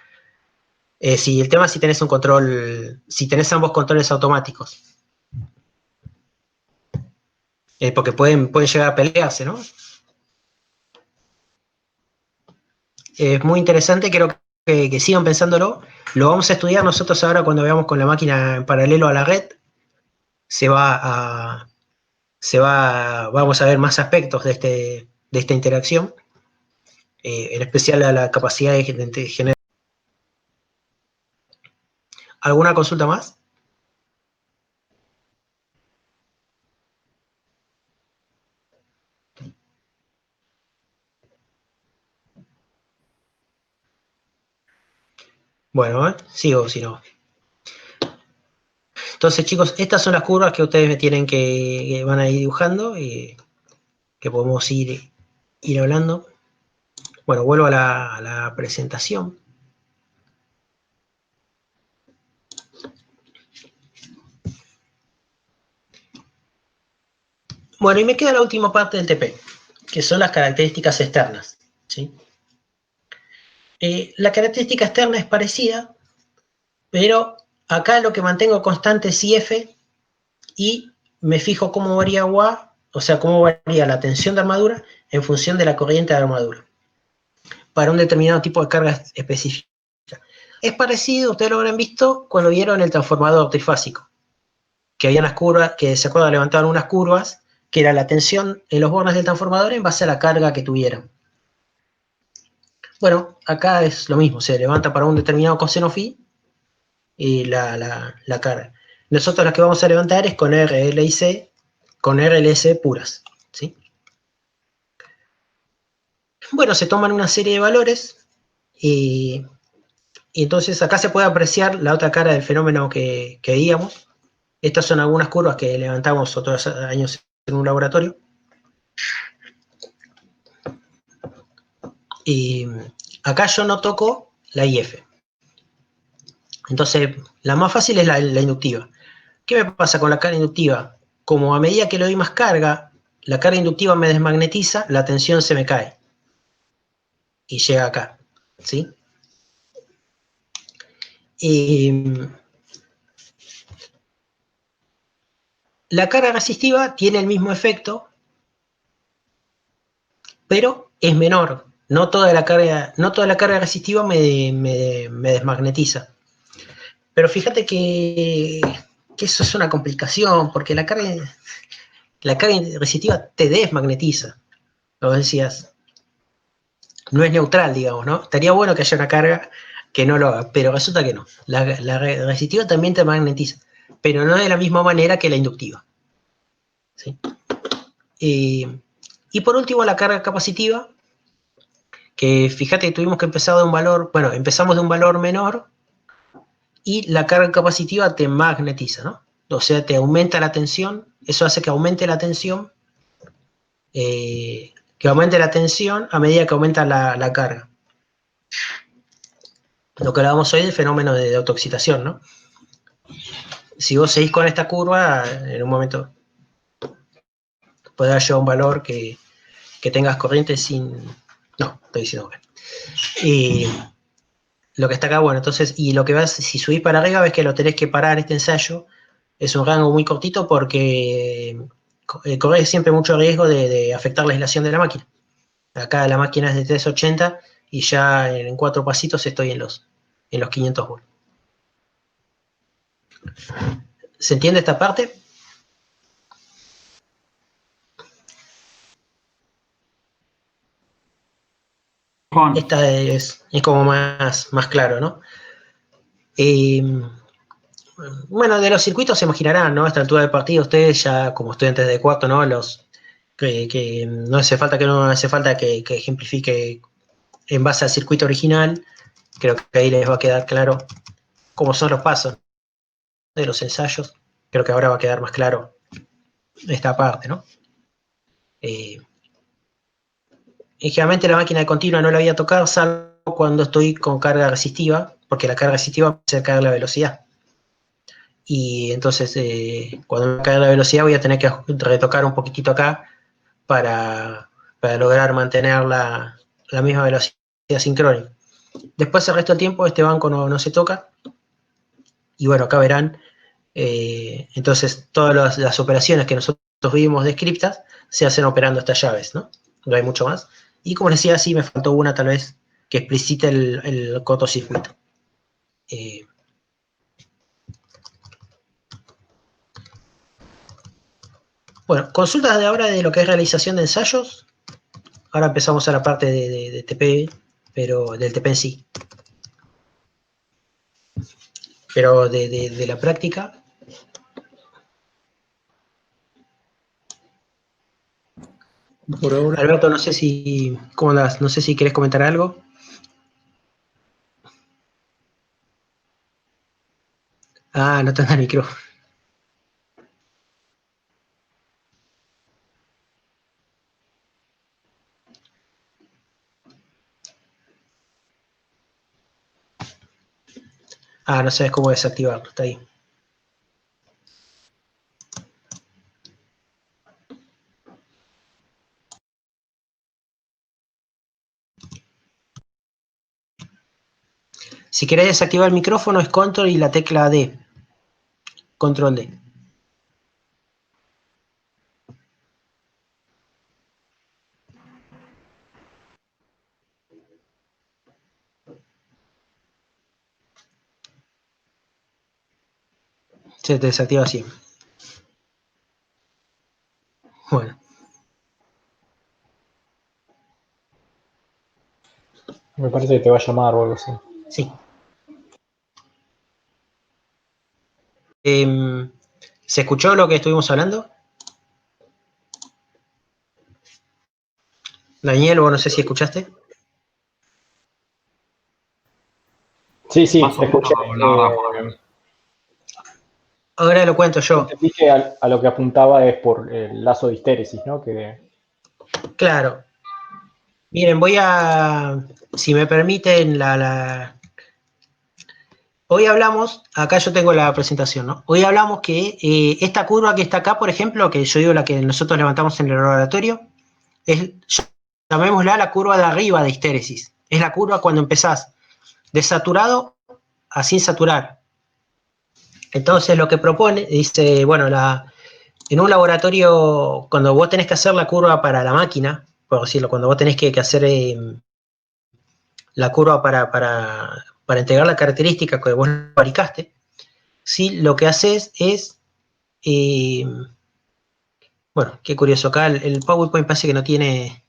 Si el tema es si tenés ambos controles automáticos. Porque pueden llegar a pelearse, ¿no? Es muy interesante, creo que sigan pensándolo. Lo vamos a estudiar nosotros ahora cuando veamos con la máquina en paralelo a la red. Vamos a ver más aspectos de esta interacción, en especial a la capacidad de generar. ¿Alguna consulta más? Bueno, sigo, si no. Entonces, chicos, estas son las curvas que ustedes me tienen que van a ir dibujando y que podemos ir hablando. Bueno, vuelvo a la presentación. Bueno, y me queda la última parte del TP, que son las características externas, ¿sí? La característica externa es parecida, pero acá lo que mantengo constante es IF y me fijo cómo varía UA, o sea, cómo varía la tensión de armadura en función de la corriente de armadura para un determinado tipo de carga específica. Es parecido, ustedes lo habrán visto cuando vieron el transformador trifásico, que había unas curvas, que se acuerdan, levantaban unas curvas, que era la tensión en los bornes del transformador en base a la carga que tuvieran. Bueno, acá es lo mismo, se levanta para un determinado coseno phi y la carga. Nosotros las que vamos a levantar es con RLC, con RLC puras, ¿sí? Bueno, se toman una serie de valores y entonces acá se puede apreciar la otra cara del fenómeno que veíamos. Estas son algunas curvas que levantamos otros años en un laboratorio. Y acá yo no toco la IF. Entonces, la más fácil es la inductiva. ¿Qué me pasa con la carga inductiva? Como a medida que le doy más carga, la carga inductiva me desmagnetiza, la tensión se me cae. Y llega acá, ¿sí? La carga resistiva tiene el mismo efecto, pero es menor. No toda la carga resistiva me desmagnetiza. Pero fíjate que eso es una complicación, porque la carga resistiva te desmagnetiza. Lo decías. No es neutral, digamos, ¿no? Estaría bueno que haya una carga que no lo haga, pero resulta que no. La resistiva también te magnetiza, pero no de la misma manera que la inductiva, ¿sí? Y por último, la carga capacitiva, que fíjate que tuvimos que empezar de un valor, bueno, empezamos de un valor menor y la carga capacitiva te magnetiza, ¿no? O sea, te aumenta la tensión, eso hace que aumente la tensión, a medida que aumenta la carga. Lo que hablábamos hoy del fenómeno de autoexcitación, ¿no? Si vos seguís con esta curva, en un momento poder llevar un valor que tengas corriente sin... No, estoy diciendo que... Y lo que está acá, bueno, entonces, y lo que vas, si subís para arriba, ves que lo tenés que parar este ensayo. Es un rango muy cortito porque corres siempre mucho riesgo de afectar la aislación de la máquina. Acá la máquina es de 380 y ya en 4 pasitos estoy en los 500 volts. ¿Se entiende esta parte? Juan, Esta es como más claro, ¿no? Bueno, de los circuitos se imaginarán, ¿no? A esta altura del partido, ustedes ya como estudiantes de cuarto, ¿no? Que no hace falta que ejemplifique en base al circuito original. Creo que ahí les va a quedar claro cómo son los pasos de los ensayos. Creo que ahora va a quedar más claro esta parte, ¿no? Generalmente la máquina de continua no la voy a tocar, salvo cuando estoy con carga resistiva, porque la carga resistiva va a hacer caer la velocidad. Y entonces, cuando me caiga la velocidad, voy a tener que retocar un poquitito acá para lograr mantener la misma velocidad sincrónica. Después, el resto del tiempo, este banco no se toca. Y bueno, acá verán, entonces, todas las operaciones que nosotros vimos descriptas se hacen operando estas llaves, ¿no? No hay mucho más. Y como les decía, sí me faltó una tal vez que explicite el cortocircuito. Bueno, consultas de ahora de lo que es realización de ensayos. Ahora empezamos a la parte de TP, pero del TP en sí. Pero de la práctica. Por ahora, Alberto, no sé si, ¿cómo andás? No sé si querés comentar algo. Ah, no te anda el micrófono. Ah, no sabes cómo desactivarlo, está ahí. Si querés desactivar el micrófono es control y la tecla D. Control D. Se te desactiva así. Bueno. Me parece que te va a llamar o algo así. Sí. ¿Se escuchó lo que estuvimos hablando? Daniel, vos no sé si escuchaste. Sí, más o te menos, escuché. la verdad, Juan. Ahora lo cuento yo. Entendí que a lo que apuntaba es por el lazo de histéresis, ¿no? Claro. Miren, voy a, si me permiten, hoy hablamos, acá yo tengo la presentación, ¿no? Hoy hablamos que esta curva que está acá, por ejemplo, que yo digo la que nosotros levantamos en el laboratorio, es, llamémosla la curva de arriba de histéresis. Es la curva cuando empezás de saturado a sin saturar. Entonces lo que propone, dice, bueno, en un laboratorio, cuando vos tenés que hacer la curva para la máquina, por decirlo, cuando vos tenés que hacer la curva para entregar la característica que vos fabricaste, ¿sí? Lo que haces es, bueno, qué curioso, acá el PowerPoint parece que no tiene,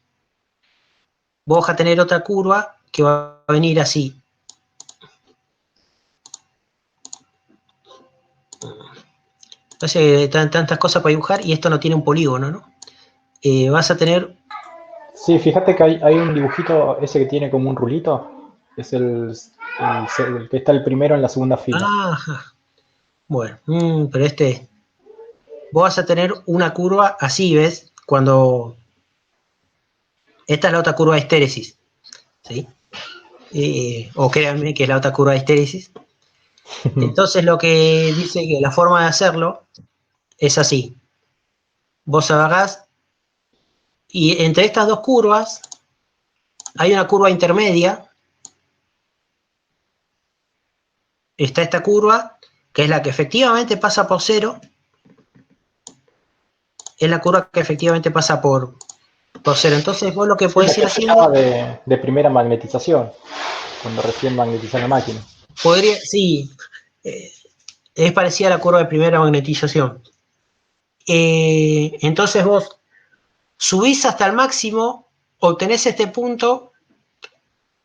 vos vas a tener otra curva que va a venir así. Entonces, tantas cosas para dibujar y esto no tiene un polígono, ¿no? Vas a tener... Sí, fíjate que hay un dibujito, ese que tiene como un rulito, es el que está el primero en la segunda fila. Ajá. Bueno, pero vos vas a tener una curva así, ¿ves? Cuando... Esta es la otra curva de histéresis, ¿sí? O créanme que es la otra curva de histéresis. Entonces lo que dice que la forma de hacerlo es así. Vos agarrás Y entre estas dos curvas hay una curva intermedia. Está esta curva, que es la que efectivamente pasa por 0. Es la curva que efectivamente pasa por 0. Entonces vos lo que podés ir haciendo... de primera magnetización, cuando recién magnetizan la máquina. Podría, sí, es parecida a la curva de primera magnetización. Entonces vos subís hasta el máximo, obtenés este punto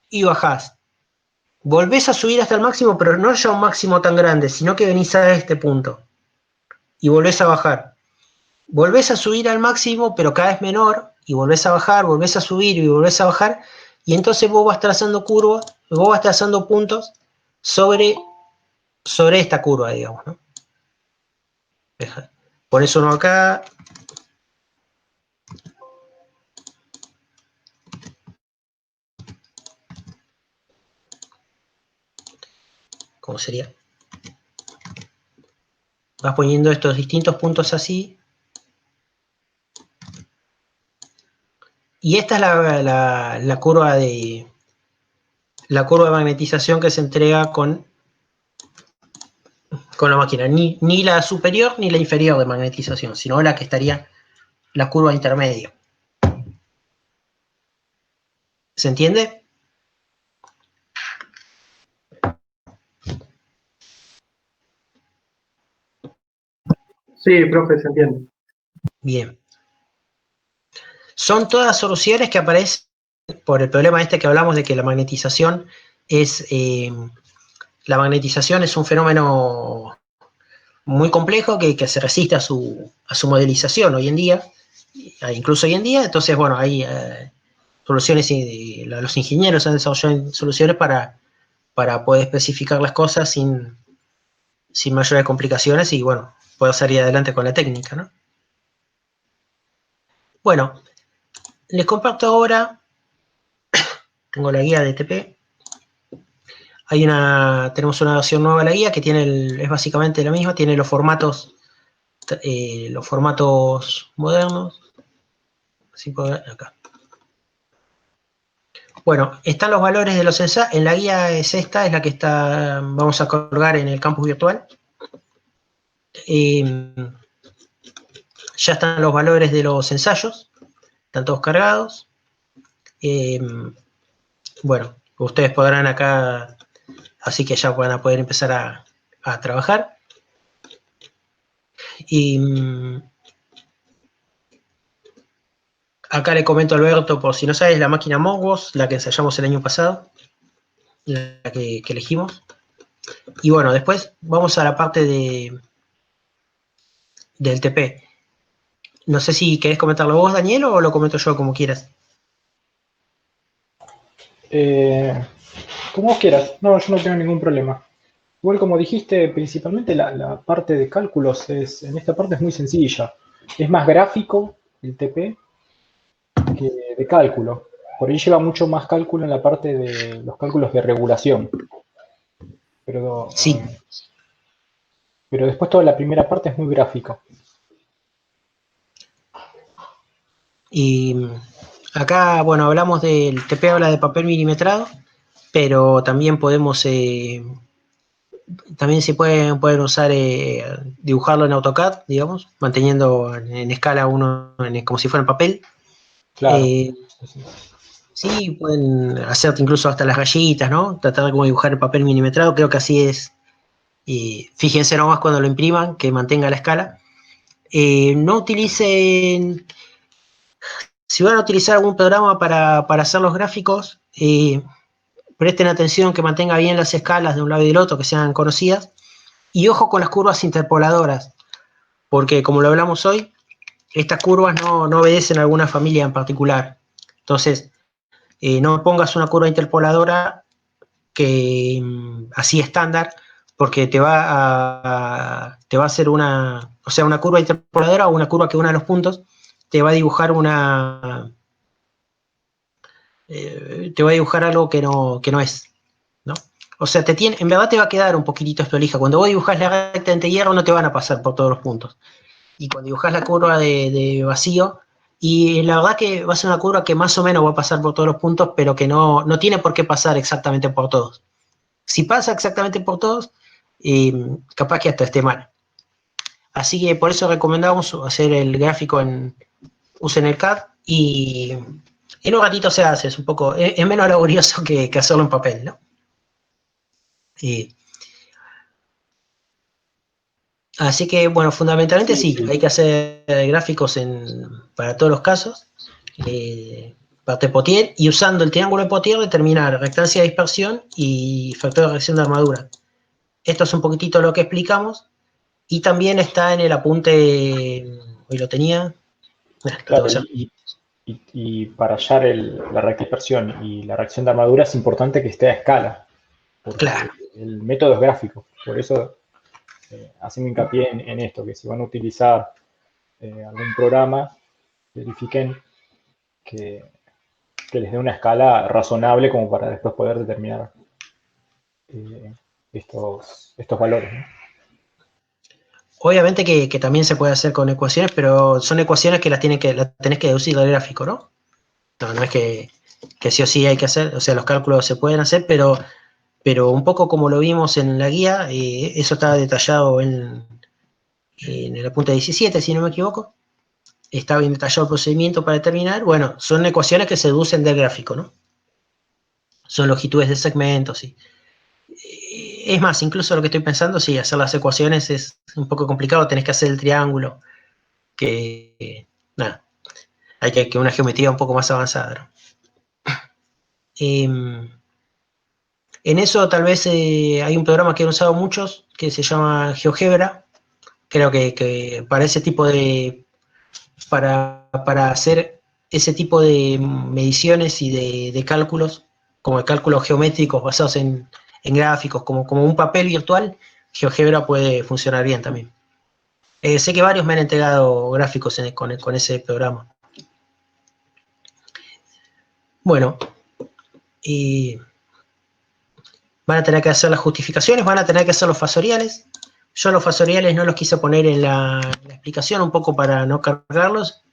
y bajás. Volvés a subir hasta el máximo, pero no ya un máximo tan grande, sino que venís a este punto y volvés a bajar. Volvés a subir al máximo, pero cada vez menor, y volvés a bajar, volvés a subir y volvés a bajar, y entonces vos vas trazando curvas, vos vas trazando puntos sobre esta curva, digamos, ¿no? Pones uno acá. ¿Cómo sería? Vas poniendo estos distintos puntos así. Y esta es la curva de magnetización que se entrega con la máquina. Ni la superior ni la inferior de magnetización, sino la que estaría la curva intermedia. ¿Se entiende? Sí, profe, se entiende. Bien. Son todas soluciones que aparecen por el problema este que hablamos de que la magnetización es un fenómeno muy complejo que se resiste a su modelización hoy en día, incluso hoy en día. Entonces, bueno, hay soluciones, los ingenieros han desarrollado soluciones para poder especificar las cosas sin mayores complicaciones y, bueno, poder salir adelante con la técnica, ¿no? Bueno, les comparto ahora, tengo la guía de TP. Tenemos una versión nueva de la guía que es básicamente la misma, tiene los formatos modernos. Así acá. Bueno, están los valores de los ensayos. En la guía es esta, es la que vamos a colgar en el campus virtual. Ya están los valores de los ensayos, están todos cargados. Bueno, ustedes podrán acá, así que ya van a poder empezar a trabajar. Y acá le comento a Alberto, por si no sabes, la máquina Mogos, la que ensayamos el año pasado, la que elegimos. Y bueno, después vamos a la parte del TP. No sé si querés comentarlo vos, Daniel, o lo comento yo, como quieras. Como vos quieras. No, yo no tengo ningún problema. Igual como dijiste, principalmente la parte de cálculos en esta parte es muy sencilla. Es más gráfico el TP que de cálculo. Por ahí lleva mucho más cálculo en la parte de los cálculos de regulación. Pero, sí. Pero después toda la primera parte es muy gráfica. Y acá, bueno, hablamos del TP, habla de papel milimetrado, pero también podemos, también se pueden usar, dibujarlo en AutoCAD, digamos, manteniendo en escala uno como si fuera en papel. Claro. Sí, pueden hacer incluso hasta las rayitas, ¿no? Tratar de como dibujar el papel milimetrado, creo que así es. Fíjense nomás cuando lo impriman, que mantenga la escala. No utilicen, si van a utilizar algún programa para hacer los gráficos, presten atención que mantenga bien las escalas de un lado y del otro, que sean conocidas, y ojo con las curvas interpoladoras, porque como lo hablamos hoy, estas curvas no obedecen a alguna familia en particular. Entonces, no pongas una curva interpoladora así estándar, porque te va a hacer una curva interpoladora o una curva que una de los puntos te va a dibujar algo que no es, ¿no? O sea, en verdad te va a quedar un poquitito esto lija. Cuando vos dibujás la recta de hierro no te van a pasar por todos los puntos. Y cuando dibujás la curva de vacío, Y la verdad que va a ser una curva que más o menos va a pasar por todos los puntos, pero que no tiene por qué pasar exactamente por todos. Si pasa exactamente por todos, capaz que hasta esté mal. Así que por eso recomendamos hacer el gráfico usen el CAD y en un ratito se hace, es menos laborioso que hacerlo en papel, ¿no? Así que, bueno, fundamentalmente sí, hay que hacer gráficos para todos los casos, parte Potier, y usando el triángulo de Potier determinar rectancia de dispersión y factor de reacción de armadura. Esto es un poquitito lo que explicamos, y también está en el apunte, hoy lo tenía. Claro, y para hallar la recta dispersión y la reacción de armadura es importante que esté a escala, porque claro, el método es gráfico. Por eso hacen hincapié en esto, que si van a utilizar algún programa, verifiquen que les dé una escala razonable como para después poder determinar estos valores, ¿no? Obviamente que también se puede hacer con ecuaciones, pero son ecuaciones que las tenés que deducir del gráfico, ¿no? No es que sí o sí hay que hacer, o sea, los cálculos se pueden hacer, pero un poco como lo vimos en la guía, eso está detallado en el apunte 17, si no me equivoco. Está bien detallado el procedimiento para determinar. Bueno, son ecuaciones que se deducen del gráfico, ¿no? Son longitudes de segmentos, sí. Es más, incluso lo que estoy pensando, sí, hacer las ecuaciones es un poco complicado, tenés que hacer el triángulo, nada, hay que una geometría un poco más avanzada, ¿no? En eso tal vez hay un programa que han usado muchos, que se llama GeoGebra, creo que para ese tipo de, para hacer ese tipo de mediciones y de cálculos, como cálculos geométricos basados en gráficos, como un papel virtual, GeoGebra puede funcionar bien también. Sé que varios me han entregado gráficos con ese programa. Bueno, van a tener que hacer las justificaciones, van a tener que hacer los fasoriales. Yo los fasoriales no los quise poner en la explicación, un poco para no cargarlos,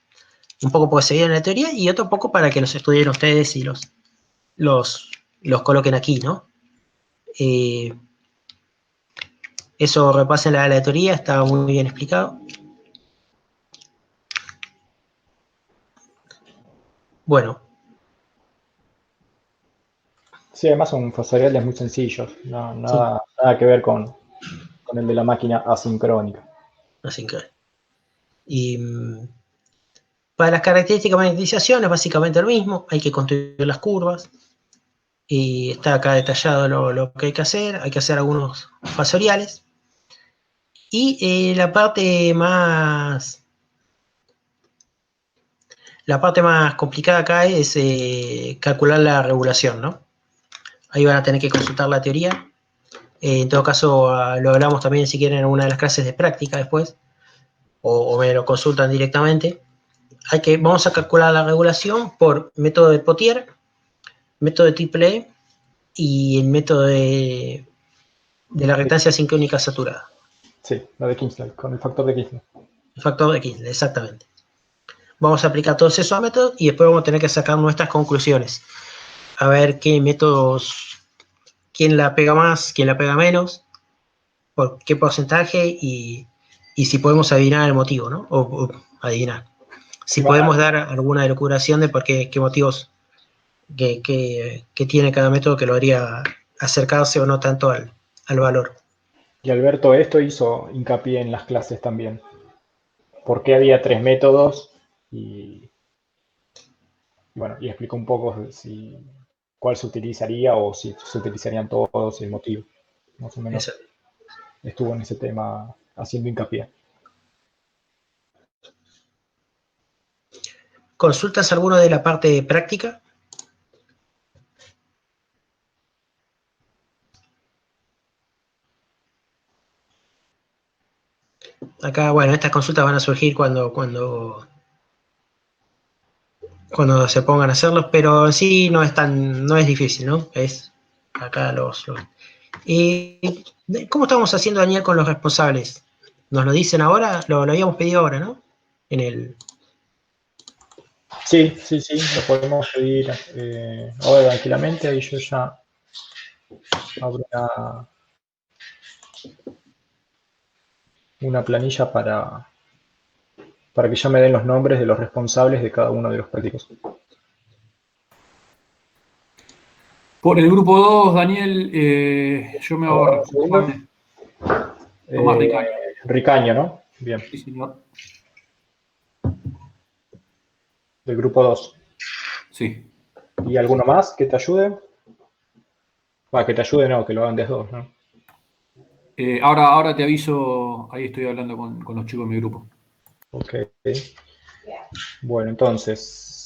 un poco porque se viene en la teoría, y otro poco para que los estudien ustedes y los coloquen aquí, ¿no? Eso repasen la teoría, está muy bien explicado. Bueno. Sí, además son fasoriales muy sencillos, nada que ver con el de la máquina asincrónica. Asincrónica. Y para las características de magnetización es básicamente lo mismo, hay que construir las curvas, y está acá detallado lo que hay que hacer algunos fasoriales. Y la parte más complicada acá es calcular la regulación, ¿no? Ahí van a tener que consultar la teoría. En todo caso, lo hablamos también si quieren en una de las clases de práctica después, o me lo consultan directamente. Vamos a calcular la regulación por método de Potier, método de triple E y el método de la rectancia sincrónica saturada. Sí, la de Kingsley, con el factor de Kingsley. El factor de Kingsley, exactamente. Vamos a aplicar todos esos métodos y después vamos a tener que sacar nuestras conclusiones. A ver qué métodos, quién la pega más, quién la pega menos, por qué porcentaje y si podemos adivinar el motivo, ¿no? O adivinar. Si podemos dar alguna elucubración de por qué motivos que tiene cada método que lo haría acercarse o no tanto al valor. Y Alberto esto hizo hincapié en las clases también. ¿Por qué había 3 métodos? Y bueno, y explicó un poco cuál se utilizaría o si se utilizarían todos y el motivo. Más o menos estuvo en ese tema haciendo hincapié. ¿Consultas alguno de la parte práctica? Acá, bueno, estas consultas van a surgir cuando se pongan a hacerlos, pero en sí no es difícil, ¿no? Es acá ¿cómo estamos haciendo, Daniel, con los responsables? ¿Nos lo dicen ahora? Lo habíamos pedido ahora, ¿no? Sí, lo podemos pedir ahora tranquilamente. Ahí yo ya abro una planilla para que ya me den los nombres de los responsables de cada uno de los prácticos. Por el grupo 2, Daniel, yo me hago responsable. Tomás Ricaño. Ricaño, ¿no? Bien. Sí, señor. Del grupo 2. Sí. ¿Y alguno más que te ayude? Que te ayude, no, que lo hagan de 2, ¿no? Ahora te aviso, ahí estoy hablando con los chicos de mi grupo. Ok. Bueno, entonces,